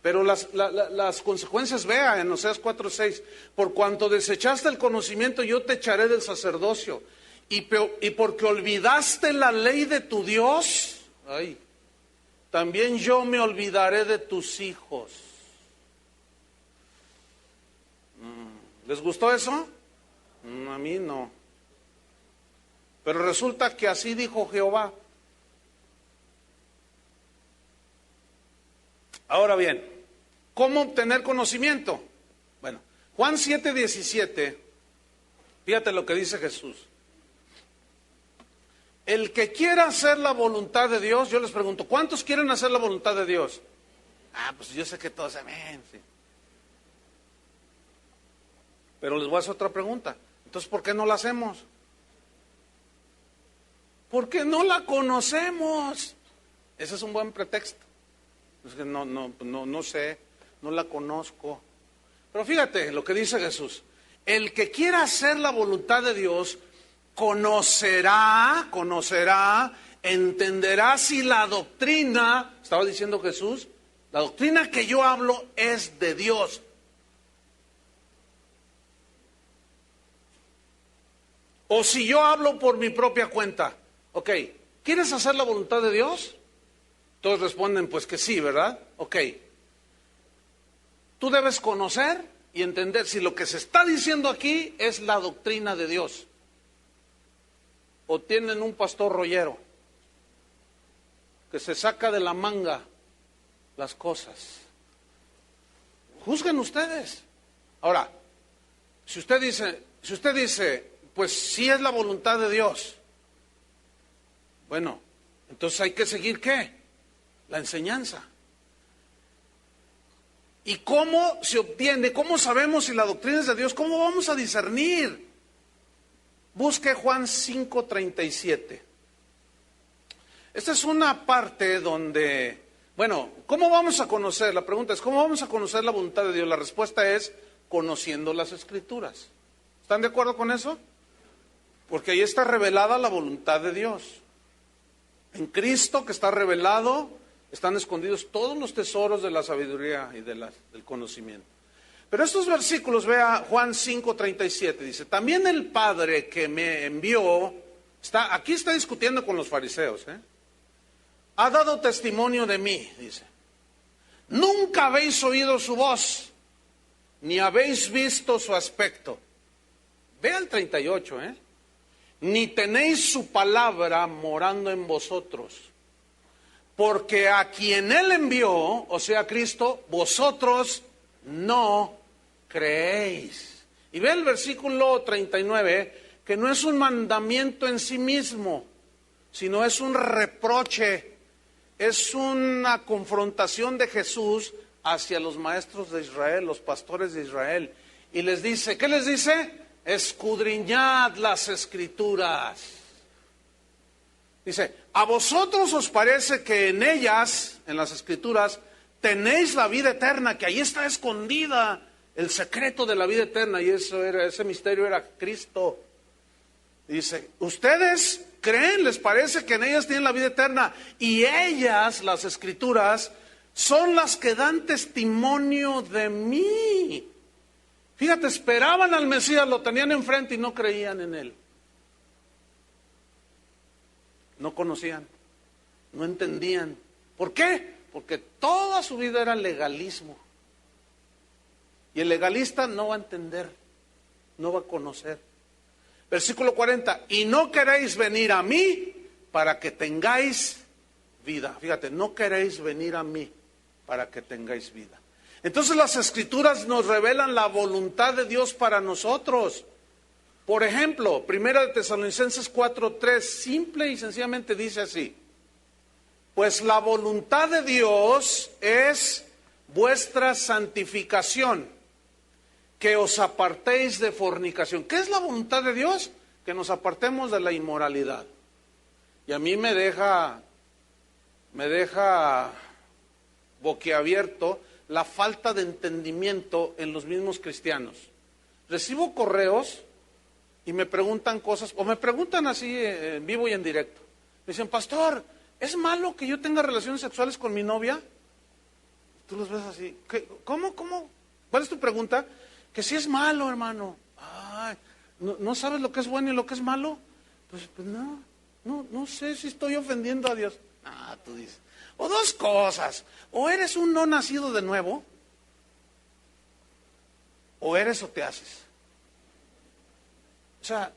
A: Pero las consecuencias, vea en Oseas 4:6, por cuanto desechaste el conocimiento, yo te echaré del sacerdocio, y porque olvidaste la ley de tu Dios, también yo me olvidaré de tus hijos. ¿Les gustó eso? A mí no. Pero resulta que así dijo Jehová. Ahora bien, ¿cómo obtener conocimiento? Bueno, Juan 7:17, fíjate lo que dice Jesús. El que quiera hacer la voluntad de Dios, yo les pregunto, ¿cuántos quieren hacer la voluntad de Dios? Pues yo sé que todos, amén. Sí. Pero les voy a hacer otra pregunta. Entonces, ¿por qué no la hacemos? Porque no la conocemos. Ese es un buen pretexto. Es que no sé, no la conozco. Pero fíjate lo que dice Jesús. El que quiera hacer la voluntad de Dios, conocerá, entenderá si la doctrina, estaba diciendo Jesús, la doctrina que yo hablo es de Dios. O si yo hablo por mi propia cuenta. Ok, ¿quieres hacer la voluntad de Dios? Todos responden, pues que sí, ¿verdad? Ok. Tú debes conocer y entender si lo que se está diciendo aquí es la doctrina de Dios. O tienen un pastor rollero que se saca de la manga las cosas. Juzguen ustedes. Ahora, si usted dice, pues sí es la voluntad de Dios, bueno, entonces hay que seguir ¿qué? La enseñanza. ¿Y cómo se obtiene? ¿Cómo sabemos si la doctrina es de Dios? ¿Cómo vamos a discernir? Busque Juan 5:37. Esta es una parte donde, bueno, ¿cómo vamos a conocer? La pregunta es, ¿cómo vamos a conocer la voluntad de Dios? La respuesta es, conociendo las Escrituras. ¿Están de acuerdo con eso? Porque ahí está revelada la voluntad de Dios. En Cristo que está revelado, están escondidos todos los tesoros de la sabiduría y del conocimiento. Pero estos versículos, vea Juan 5:37, dice, también el Padre que me envió, aquí está discutiendo con los fariseos, ha dado testimonio de mí, dice. Nunca habéis oído su voz, ni habéis visto su aspecto. Vea el 38, ni tenéis su palabra morando en vosotros. Porque a quien Él envió, o sea, Cristo, vosotros no creéis. Y ve el versículo 39, que no es un mandamiento en sí mismo, sino es un reproche, es una confrontación de Jesús hacia los maestros de Israel, los pastores de Israel. Y les dice, ¿qué les dice? Escudriñad las Escrituras. Dice, a vosotros os parece que en ellas, en las Escrituras, tenéis la vida eterna, que ahí está escondida el secreto de la vida eterna, y ese misterio era Cristo. Dice, ustedes creen, les parece que en ellas tienen la vida eterna, y ellas, las Escrituras, son las que dan testimonio de mí. Fíjate, esperaban al Mesías, lo tenían enfrente y no creían en él. No conocían, no entendían. ¿Por qué? Porque toda su vida era legalismo. Y el legalista no va a entender, no va a conocer. Versículo 40, y no queréis venir a mí para que tengáis vida. Fíjate, no queréis venir a mí para que tengáis vida. Entonces las Escrituras nos revelan la voluntad de Dios para nosotros. Por ejemplo, 1 Tesalonicenses 4:3, simple y sencillamente dice así: pues la voluntad de Dios es vuestra santificación, que os apartéis de fornicación. ¿Qué es la voluntad de Dios? Que nos apartemos de la inmoralidad. Y a mí me deja boquiabierto la falta de entendimiento en los mismos cristianos. Recibo correos y me preguntan cosas, o me preguntan así en vivo y en directo. Me dicen, pastor, ¿es malo que yo tenga relaciones sexuales con mi novia? Tú los ves así. ¿Cómo? ¿Cuál es tu pregunta? Que si es malo, hermano. Ay, ¿no sabes lo que es bueno y lo que es malo? Pues no sé si estoy ofendiendo a Dios. Tú dices. O dos cosas, o eres un no nacido de nuevo, o eres o te haces. O sea,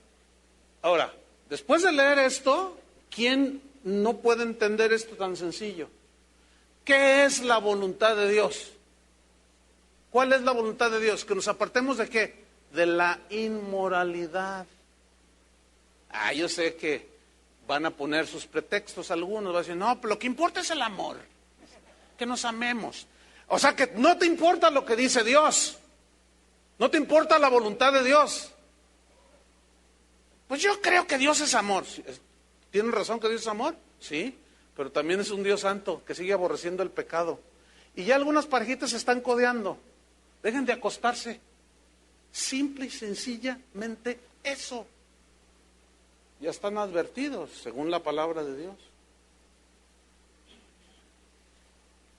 A: ahora, después de leer esto, ¿quién no puede entender esto tan sencillo? ¿Qué es la voluntad de Dios? ¿Cuál es la voluntad de Dios? ¿Que nos apartemos de qué? De la inmoralidad. Yo sé que van a poner sus pretextos algunos, van a decir, no, pero lo que importa es el amor, que nos amemos. O sea que no te importa lo que dice Dios, no te importa la voluntad de Dios. Pues yo creo que Dios es amor. ¿Tienen razón que Dios es amor? Sí, pero también es un Dios santo que sigue aborreciendo el pecado. Y ya algunas parejitas se están codeando. Dejen de acostarse. Simple y sencillamente eso. Ya están advertidos, según la palabra de Dios.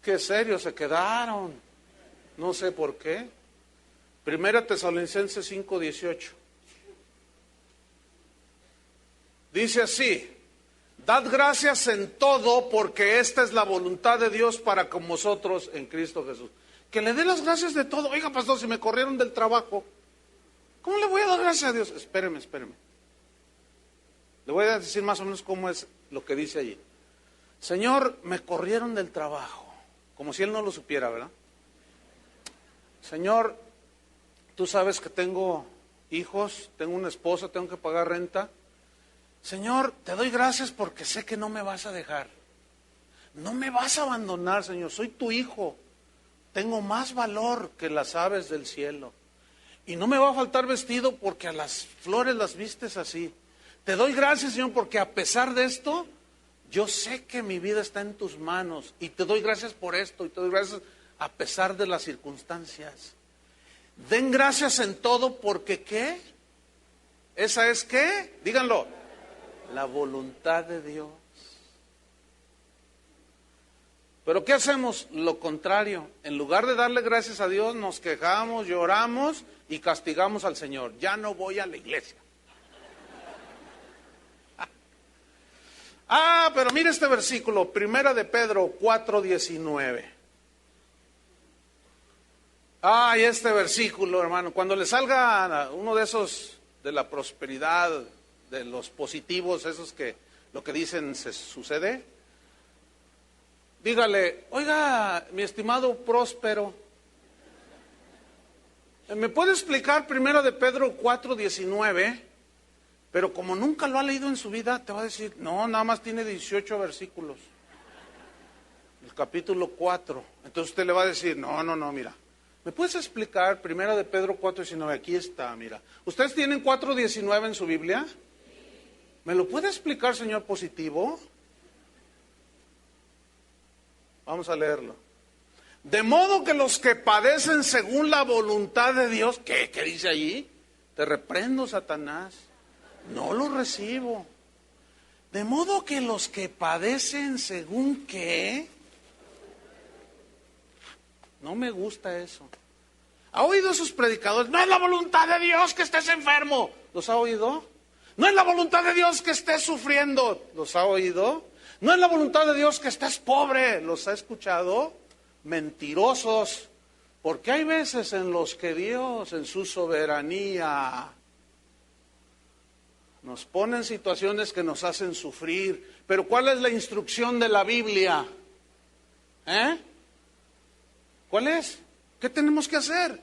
A: Qué serios se quedaron. No sé por qué. 1 Tesalonicenses 5:18. Dice así: Dad gracias en todo, porque esta es la voluntad de Dios para con vosotros en Cristo Jesús. Que le dé las gracias de todo. Oiga, pastor, si me corrieron del trabajo, ¿cómo le voy a dar gracias a Dios? Espéreme. Le voy a decir más o menos cómo es lo que dice allí. Señor, me corrieron del trabajo. Como si él no lo supiera, ¿verdad? Señor, tú sabes que tengo hijos, tengo una esposa, tengo que pagar renta. Señor, te doy gracias porque sé que no me vas a dejar. No me vas a abandonar, Señor. Soy tu hijo. Tengo más valor que las aves del cielo. Y no me va a faltar vestido porque a las flores las vistes así. Te doy gracias, Señor, porque a pesar de esto, yo sé que mi vida está en tus manos. Y te doy gracias por esto. Y te doy gracias a pesar de las circunstancias. Den gracias en todo porque ¿qué? ¿Esa es qué? Díganlo. La voluntad de Dios. Pero ¿qué hacemos? Lo contrario. En lugar de darle gracias a Dios, nos quejamos, lloramos y castigamos al Señor. Ya no voy a la iglesia. Pero mire este versículo, 1 de Pedro 4:19. Este versículo, hermano, cuando le salga uno de esos de la prosperidad, de los positivos, esos que lo que dicen se sucede, dígale, oiga, mi estimado próspero, ¿me puede explicar 1 de Pedro 4:19? Pero como nunca lo ha leído en su vida, te va a decir, no, nada más tiene 18 versículos. El capítulo 4. Entonces usted le va a decir, no, mira. ¿Me puedes explicar 1 de Pedro 4:19? Aquí está, mira. ¿Ustedes tienen 4:19 en su Biblia? ¿Me lo puede explicar, señor positivo? Vamos a leerlo. De modo que los que padecen según la voluntad de Dios, ¿qué dice allí? Te reprendo, Satanás. No lo recibo. De modo que los que padecen según qué. No me gusta eso. ¿Ha oído esos predicadores? No es la voluntad de Dios que estés enfermo. ¿Los ha oído? No es la voluntad de Dios que estés sufriendo. ¿Los ha oído? No es la voluntad de Dios que estés pobre. ¿Los ha escuchado? Mentirosos. Porque hay veces en los que Dios, en su soberanía, nos pone en situaciones que nos hacen sufrir. Pero ¿cuál es la instrucción de la Biblia? ¿Cuál es? ¿Qué tenemos que hacer?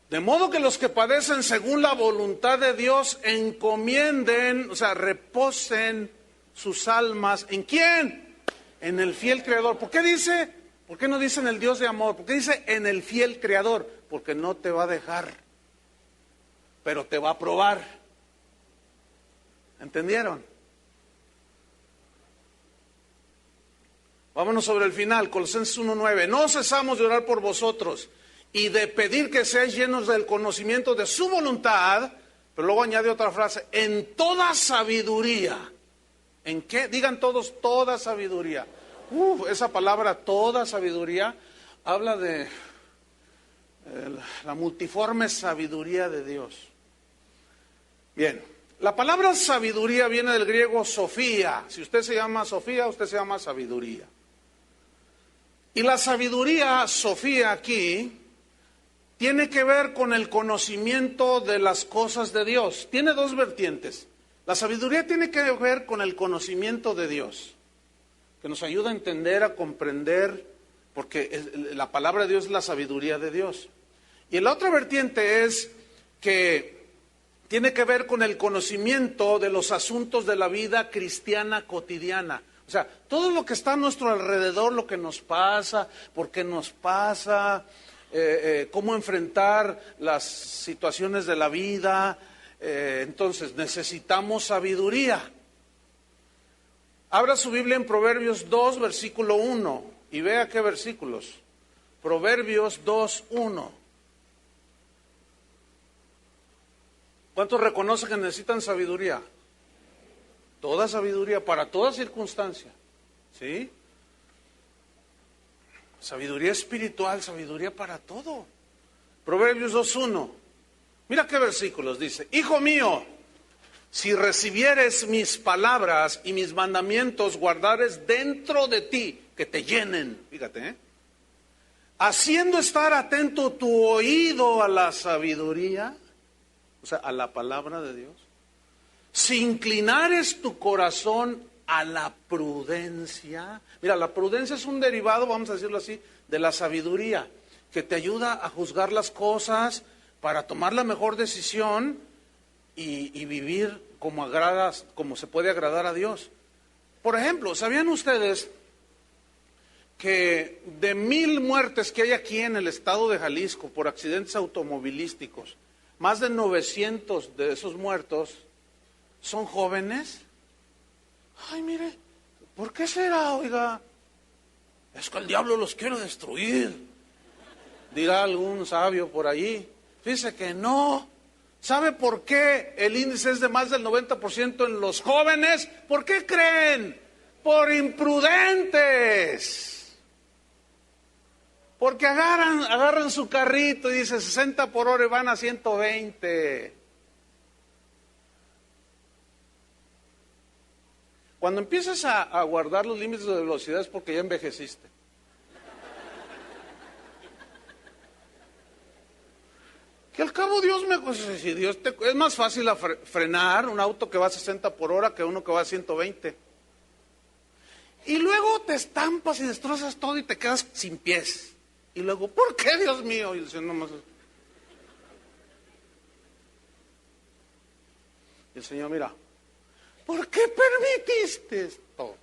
A: De modo que los que padecen según la voluntad de Dios encomienden, o sea, reposen sus almas. ¿En quién? En el fiel Creador. ¿Por qué dice? ¿Por qué no dice en el Dios de amor? ¿Por qué dice en el fiel Creador? Porque no te va a dejar, pero te va a probar. ¿Entendieron? Vámonos sobre el final, Colosenses 1:9. No cesamos de orar por vosotros y de pedir que seáis llenos del conocimiento de su voluntad, pero luego añade otra frase, en toda sabiduría. ¿En qué? Digan todos, toda sabiduría. Esa palabra, toda sabiduría, habla de la multiforme sabiduría de Dios. Bien, la palabra sabiduría viene del griego Sofía. Si usted se llama Sofía, usted se llama sabiduría. Y la sabiduría, Sofía, aquí, tiene que ver con el conocimiento de las cosas de Dios. Tiene dos vertientes. La sabiduría tiene que ver con el conocimiento de Dios, que nos ayuda a entender, a comprender, porque la palabra de Dios es la sabiduría de Dios. Y la otra vertiente es que tiene que ver con el conocimiento de los asuntos de la vida cristiana cotidiana. O sea, todo lo que está a nuestro alrededor, lo que nos pasa, por qué nos pasa, cómo enfrentar las situaciones de la vida. Entonces, necesitamos sabiduría. Abra su Biblia en Proverbios 2, versículo 1, y vea qué versículos. Proverbios 2, 1. ¿Cuántos reconocen que necesitan sabiduría? Toda sabiduría, para toda circunstancia. ¿Sí? Sabiduría espiritual, sabiduría para todo. Proverbios 2:1. Mira qué versículos dice. Hijo mío, si recibieres mis palabras y mis mandamientos, guardares dentro de ti, que te llenen, fíjate, haciendo estar atento tu oído a la sabiduría, o sea, a la palabra de Dios, si inclinares tu corazón a la prudencia. Mira, la prudencia es un derivado, vamos a decirlo así, de la sabiduría, que te ayuda a juzgar las cosas para tomar la mejor decisión y vivir como se puede agradar a Dios. Por ejemplo, ¿sabían ustedes que de 1,000 muertes que hay aquí en el estado de Jalisco por accidentes automovilísticos, más de 900 de esos muertos son jóvenes? Ay, mire, ¿por qué será, oiga? Es que el diablo los quiere destruir, dirá algún sabio por allí. Fíjese que no. ¿Sabe por qué el índice es de más del 90% en los jóvenes? ¿Por qué creen? Por imprudentes. Porque agarran su carrito y dice 60 por hora y van a 120. Cuando empiezas a guardar los límites de velocidad es porque ya envejeciste. Que al cabo Dios si Dios es más fácil frenar un auto que va a 60 por hora que uno que va a 120. Y luego te estampas y destrozas todo y te quedas sin pies. Y luego, ¿por qué, Dios mío? Y el Señor nomás. Y el Señor, mira, ¿por qué permitiste esto?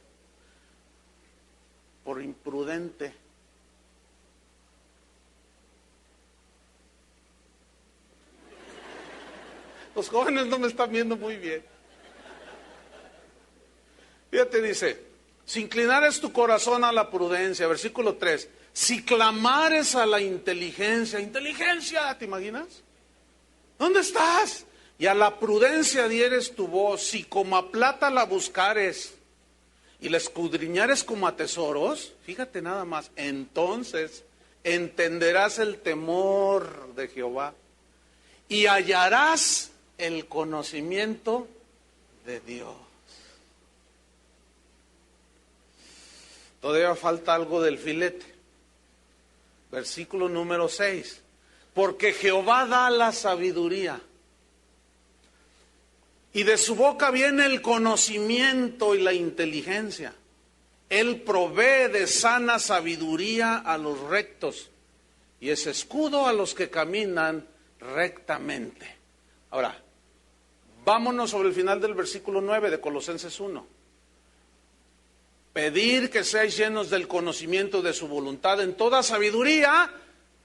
A: Por imprudente. Los jóvenes no me están viendo muy bien. Fíjate, dice, si inclinares tu corazón a la prudencia, versículo 3, si clamares a la inteligencia, inteligencia, ¿te imaginas? ¿Dónde estás? Y a la prudencia dieres tu voz, si como a plata la buscares y la escudriñares como a tesoros, fíjate nada más, entonces entenderás el temor de Jehová y hallarás el conocimiento de Dios. Todavía falta algo del filete. Versículo número 6. Porque Jehová da la sabiduría, y de su boca viene el conocimiento y la inteligencia. Él provee de sana sabiduría a los rectos, y es escudo a los que caminan rectamente. Ahora, vámonos sobre el final del versículo 9 de Colosenses 1. Pedir que seáis llenos del conocimiento de su voluntad en toda sabiduría,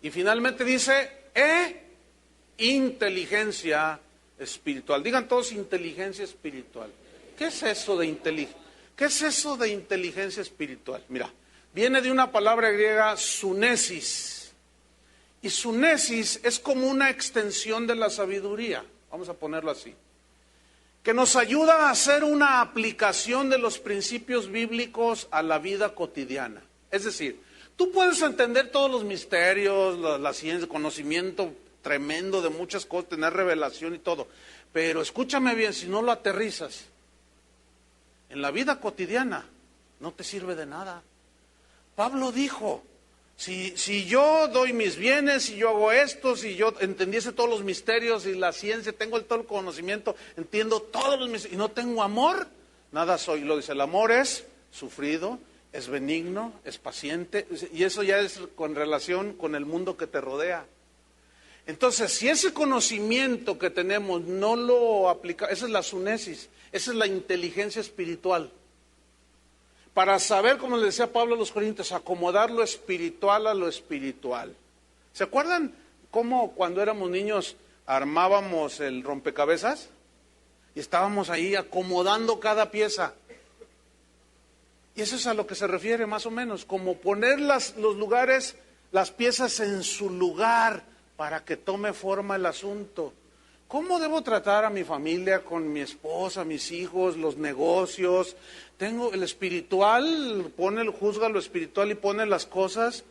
A: y finalmente dice, inteligencia espiritual. Digan todos inteligencia espiritual. ¿Qué es eso de inteligencia espiritual? Mira, viene de una palabra griega, sunesis. Y sunesis es como una extensión de la sabiduría, vamos a ponerlo así, que nos ayuda a hacer una aplicación de los principios bíblicos a la vida cotidiana. Es decir, tú puedes entender todos los misterios, la ciencia, conocimiento tremendo de muchas cosas, tener revelación y todo, pero escúchame bien, si no lo aterrizas en la vida cotidiana, no te sirve de nada. Pablo dijo, si yo doy mis bienes, si yo hago esto, si yo entendiese todos los misterios y la ciencia, tengo todo el conocimiento, entiendo todos los misterios y no tengo amor, nada soy. Lo dice, el amor es sufrido, es benigno, es paciente, y eso ya es con relación con el mundo que te rodea. Entonces, si ese conocimiento que tenemos no lo aplicamos, esa es la sunesis, esa es la inteligencia espiritual. Para saber, como le decía Pablo a los Corintios, acomodar lo espiritual a lo espiritual. ¿Se acuerdan cómo cuando éramos niños armábamos el rompecabezas? Y estábamos ahí acomodando cada pieza. Y eso es a lo que se refiere más o menos, como poner los lugares, las piezas en su lugar para que tome forma el asunto. ¿Cómo debo tratar a mi familia, con mi esposa, mis hijos, los negocios? Tengo el espiritual, juzga lo espiritual y pone las cosas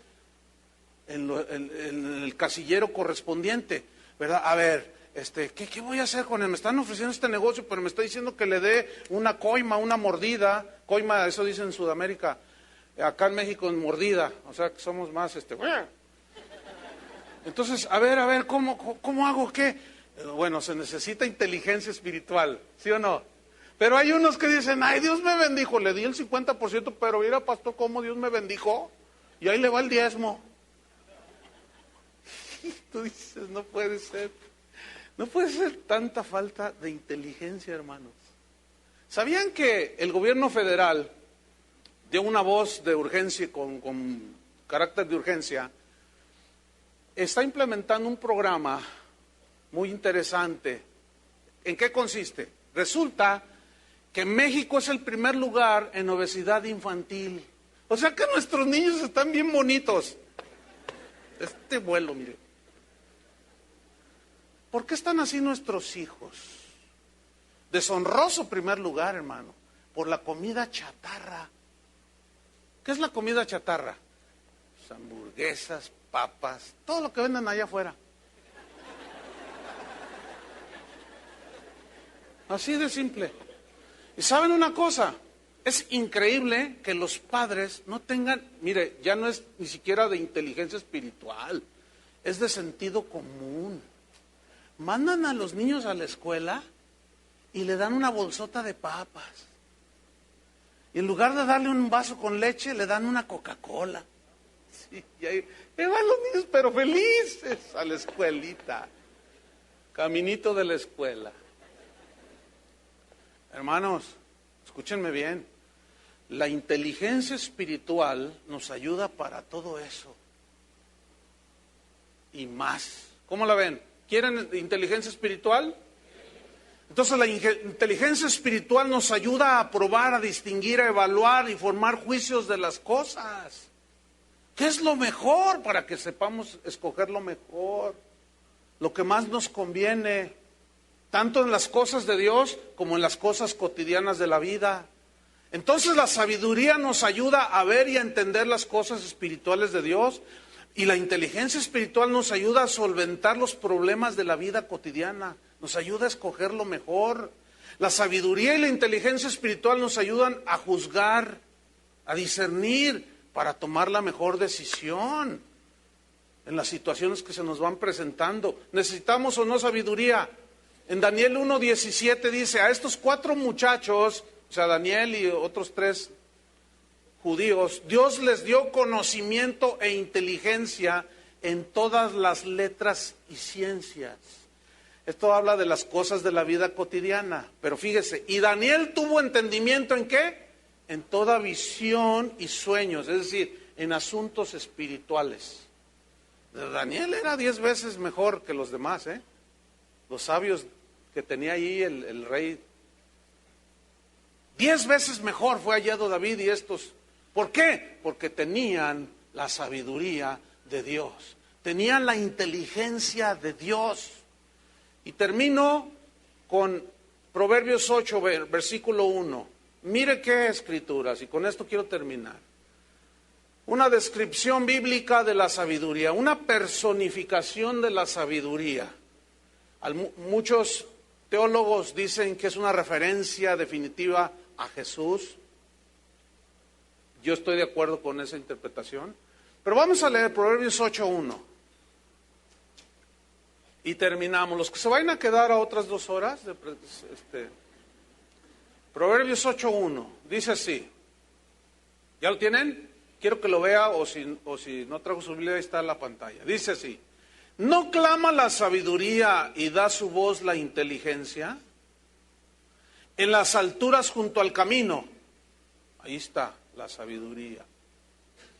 A: en el casillero correspondiente, ¿verdad? A ver, ¿qué voy a hacer con él? Me están ofreciendo este negocio, pero me está diciendo que le dé una coima, una mordida. Coima, eso dice en Sudamérica. Acá en México, en mordida. O sea, que somos más, Entonces, a ver, ¿cómo hago qué? Bueno, se necesita inteligencia espiritual, ¿sí o no? Pero hay unos que dicen, ay, Dios me bendijo, le di el 50%, pero mira, pastor, cómo Dios me bendijo, y ahí le va el diezmo. Y tú dices, no puede ser tanta falta de inteligencia, hermanos. ¿Sabían que el gobierno federal dio una voz de urgencia, con carácter de urgencia? Está implementando un programa muy interesante. ¿En qué consiste? Resulta que México es el primer lugar en obesidad infantil. O sea que nuestros niños están bien bonitos. Este vuelo, mire. ¿Por qué están así nuestros hijos? Deshonroso primer lugar, hermano, por la comida chatarra. ¿Qué es la comida chatarra? Pues hamburguesas, papas, todo lo que venden allá afuera. Así de simple. Y ¿saben una cosa? Es increíble que los padres no tengan, mire, ya no es ni siquiera de inteligencia espiritual, es de sentido común. Mandan a los niños a la escuela y le dan una bolsota de papas. Y en lugar de darle un vaso con leche, le dan una Coca-Cola. Sí, y ahí van los niños, pero felices, a la escuelita. Caminito de la escuela. Hermanos, escúchenme bien. La inteligencia espiritual nos ayuda para todo eso. Y más. ¿Cómo la ven? ¿Quieren inteligencia espiritual? Entonces la inteligencia espiritual nos ayuda a probar, a distinguir, a evaluar y formar juicios de las cosas. ¿Qué es lo mejor? Para que sepamos escoger lo mejor, lo que más nos conviene, tanto en las cosas de Dios como en las cosas cotidianas de la vida. Entonces la sabiduría nos ayuda a ver y a entender las cosas espirituales de Dios, y la inteligencia espiritual nos ayuda a solventar los problemas de la vida cotidiana, nos ayuda a escoger lo mejor. La sabiduría y la inteligencia espiritual nos ayudan a juzgar, a discernir, para tomar la mejor decisión en las situaciones que se nos van presentando. ¿Necesitamos o no sabiduría? En Daniel 1:17 dice, a estos 4 muchachos, o sea, Daniel y otros 3 judíos, Dios les dio conocimiento e inteligencia en todas las letras y ciencias. Esto habla de las cosas de la vida cotidiana, pero fíjese, y Daniel tuvo entendimiento ¿en qué? En toda visión y sueños, es decir, en asuntos espirituales. Daniel era 10 veces mejor que los demás, los sabios que tenía ahí el rey. 10 veces mejor fue hallado David y estos. ¿Por qué? Porque tenían la sabiduría de Dios, tenían la inteligencia de Dios. Y termino con Proverbios 8, versículo 1. Mire qué escrituras, y con esto quiero terminar. Una descripción bíblica de la sabiduría, una personificación de la sabiduría. Muchos teólogos dicen que es una referencia definitiva a Jesús. Yo estoy de acuerdo con esa interpretación. Pero vamos a leer Proverbios 8:1. Y terminamos. Los que se vayan a quedar a otras 2 horas, Proverbios 8:1, dice así. ¿Ya lo tienen? Quiero que lo vea, o si no traigo su Biblia, ahí está en la pantalla. Dice así: ¿no clama la sabiduría y da su voz la inteligencia? En las alturas junto al camino, ahí está la sabiduría,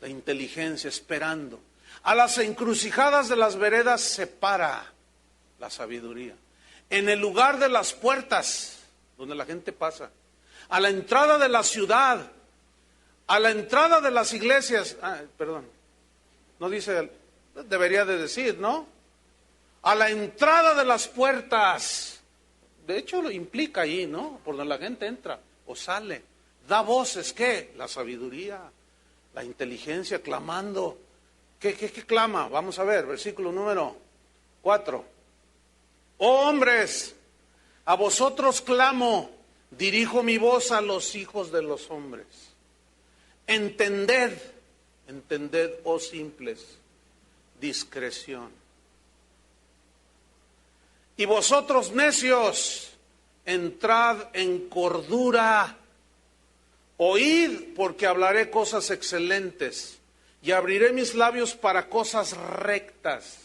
A: la inteligencia esperando. A las encrucijadas de las veredas se para la sabiduría. En el lugar de las puertas, donde la gente pasa. A la entrada de la ciudad, a la entrada de las iglesias. No dice, debería de decir, ¿no? A la entrada de las puertas. De hecho lo implica ahí, ¿no? Por donde la gente entra o sale. Da voces, ¿qué? La sabiduría, la inteligencia, clamando. ¿Qué clama? Vamos a ver, versículo número 4. Oh hombres, a vosotros clamo, dirijo mi voz a los hijos de los hombres. Entended, oh simples, discreción. Y vosotros necios, entrad en cordura. Oíd, porque hablaré cosas excelentes, y abriré mis labios para cosas rectas.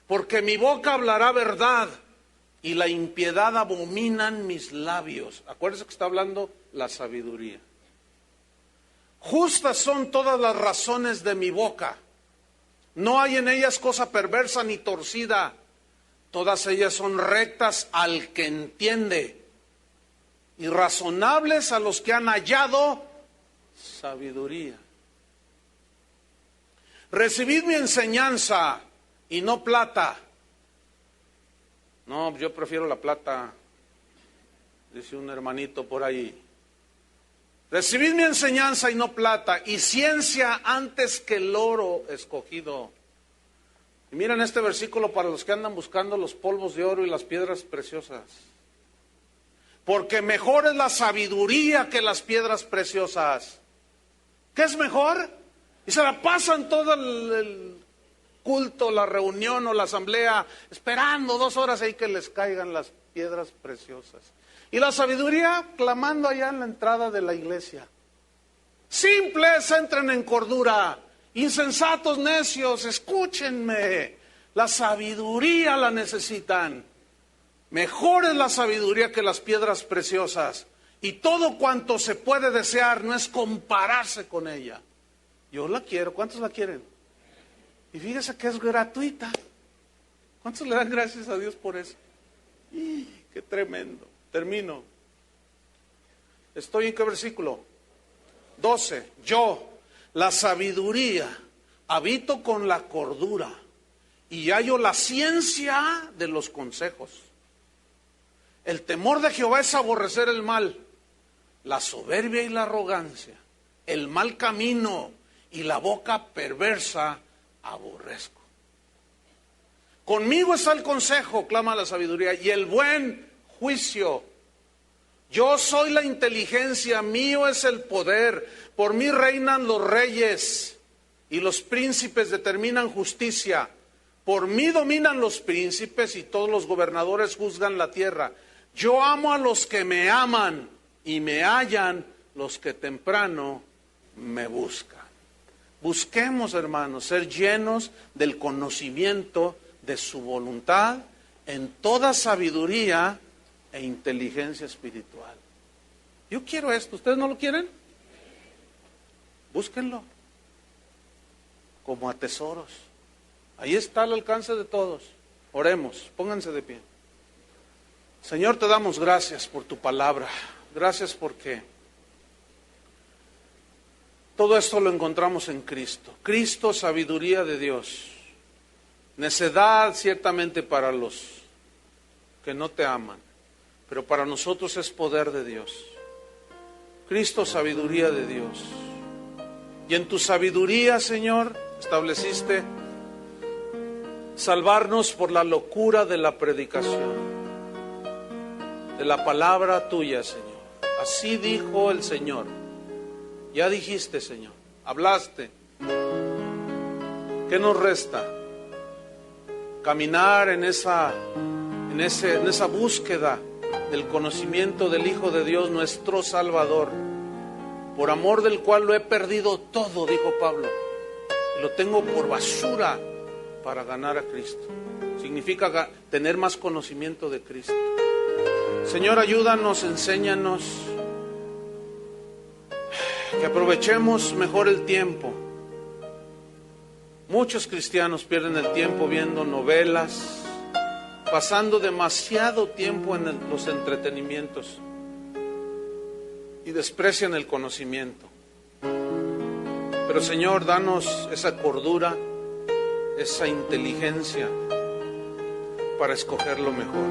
A: Porque mi boca hablará verdad, y la impiedad abominan mis labios. Acuérdense que está hablando la sabiduría. Justas son todas las razones de mi boca. No hay en ellas cosa perversa ni torcida. Todas ellas son rectas al que entiende, y razonables a los que han hallado sabiduría. Recibid mi enseñanza y no plata. No, yo prefiero la plata, dice un hermanito por ahí. Recibid mi enseñanza y no plata, y ciencia antes que el oro escogido. Y miren este versículo para los que andan buscando los polvos de oro y las piedras preciosas. Porque mejor es la sabiduría que las piedras preciosas. ¿Qué es mejor? Y se la pasan todo el culto, la reunión o la asamblea, esperando 2 horas ahí que les caigan las piedras preciosas. Y la sabiduría clamando allá en la entrada de la iglesia. Simples, entren en cordura. Insensatos, necios, escúchenme. La sabiduría la necesitan. Mejor es la sabiduría que las piedras preciosas. Y todo cuanto se puede desear no es compararse con ella. Yo la quiero. ¿Cuántos la quieren? Y fíjese que es gratuita. ¿Cuántos le dan gracias a Dios por eso? ¡Qué tremendo! Termino. ¿Estoy en qué versículo? 12. Yo, la sabiduría, habito con la cordura y hallo la ciencia de los consejos. El temor de Jehová es aborrecer el mal, la soberbia y la arrogancia, el mal camino y la boca perversa aborrezco. Conmigo está el consejo, clama la sabiduría, y el buen juicio. Yo soy la inteligencia, mío es el poder, por mí reinan los reyes y los príncipes determinan justicia. Por mí dominan los príncipes y todos los gobernadores juzgan la tierra. Yo amo a los que me aman y me hallan los que temprano me buscan. Busquemos, hermanos, ser llenos del conocimiento de su voluntad en toda sabiduría e inteligencia espiritual. Yo quiero esto, ¿ustedes no lo quieren? Búsquenlo como a tesoros. Ahí está al alcance de todos. Oremos, pónganse de pie. Señor, te damos gracias por tu palabra. Gracias porque todo esto lo encontramos en Cristo. Cristo, sabiduría de Dios. Necedad ciertamente para los que no te aman, pero para nosotros es poder de Dios. Cristo, sabiduría de Dios. Y en tu sabiduría, Señor, estableciste salvarnos por la locura de la predicación, de la palabra tuya, Señor. Así dijo el Señor. Ya dijiste, Señor, hablaste. ¿Qué nos resta? Caminar en esa búsqueda del conocimiento del Hijo de Dios, nuestro Salvador, por amor del cual lo he perdido todo, dijo Pablo, y lo tengo por basura para ganar a Cristo. Significa tener más conocimiento de Cristo. Señor, ayúdanos, enséñanos, que aprovechemos mejor el tiempo. Muchos cristianos pierden el tiempo viendo novelas, pasando demasiado tiempo en los entretenimientos y desprecian el conocimiento. Pero Señor, danos esa cordura, esa inteligencia para escoger lo mejor.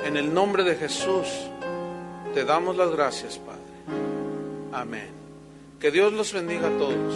A: En el nombre de Jesús te damos las gracias, Padre. Amén. Que Dios los bendiga a todos.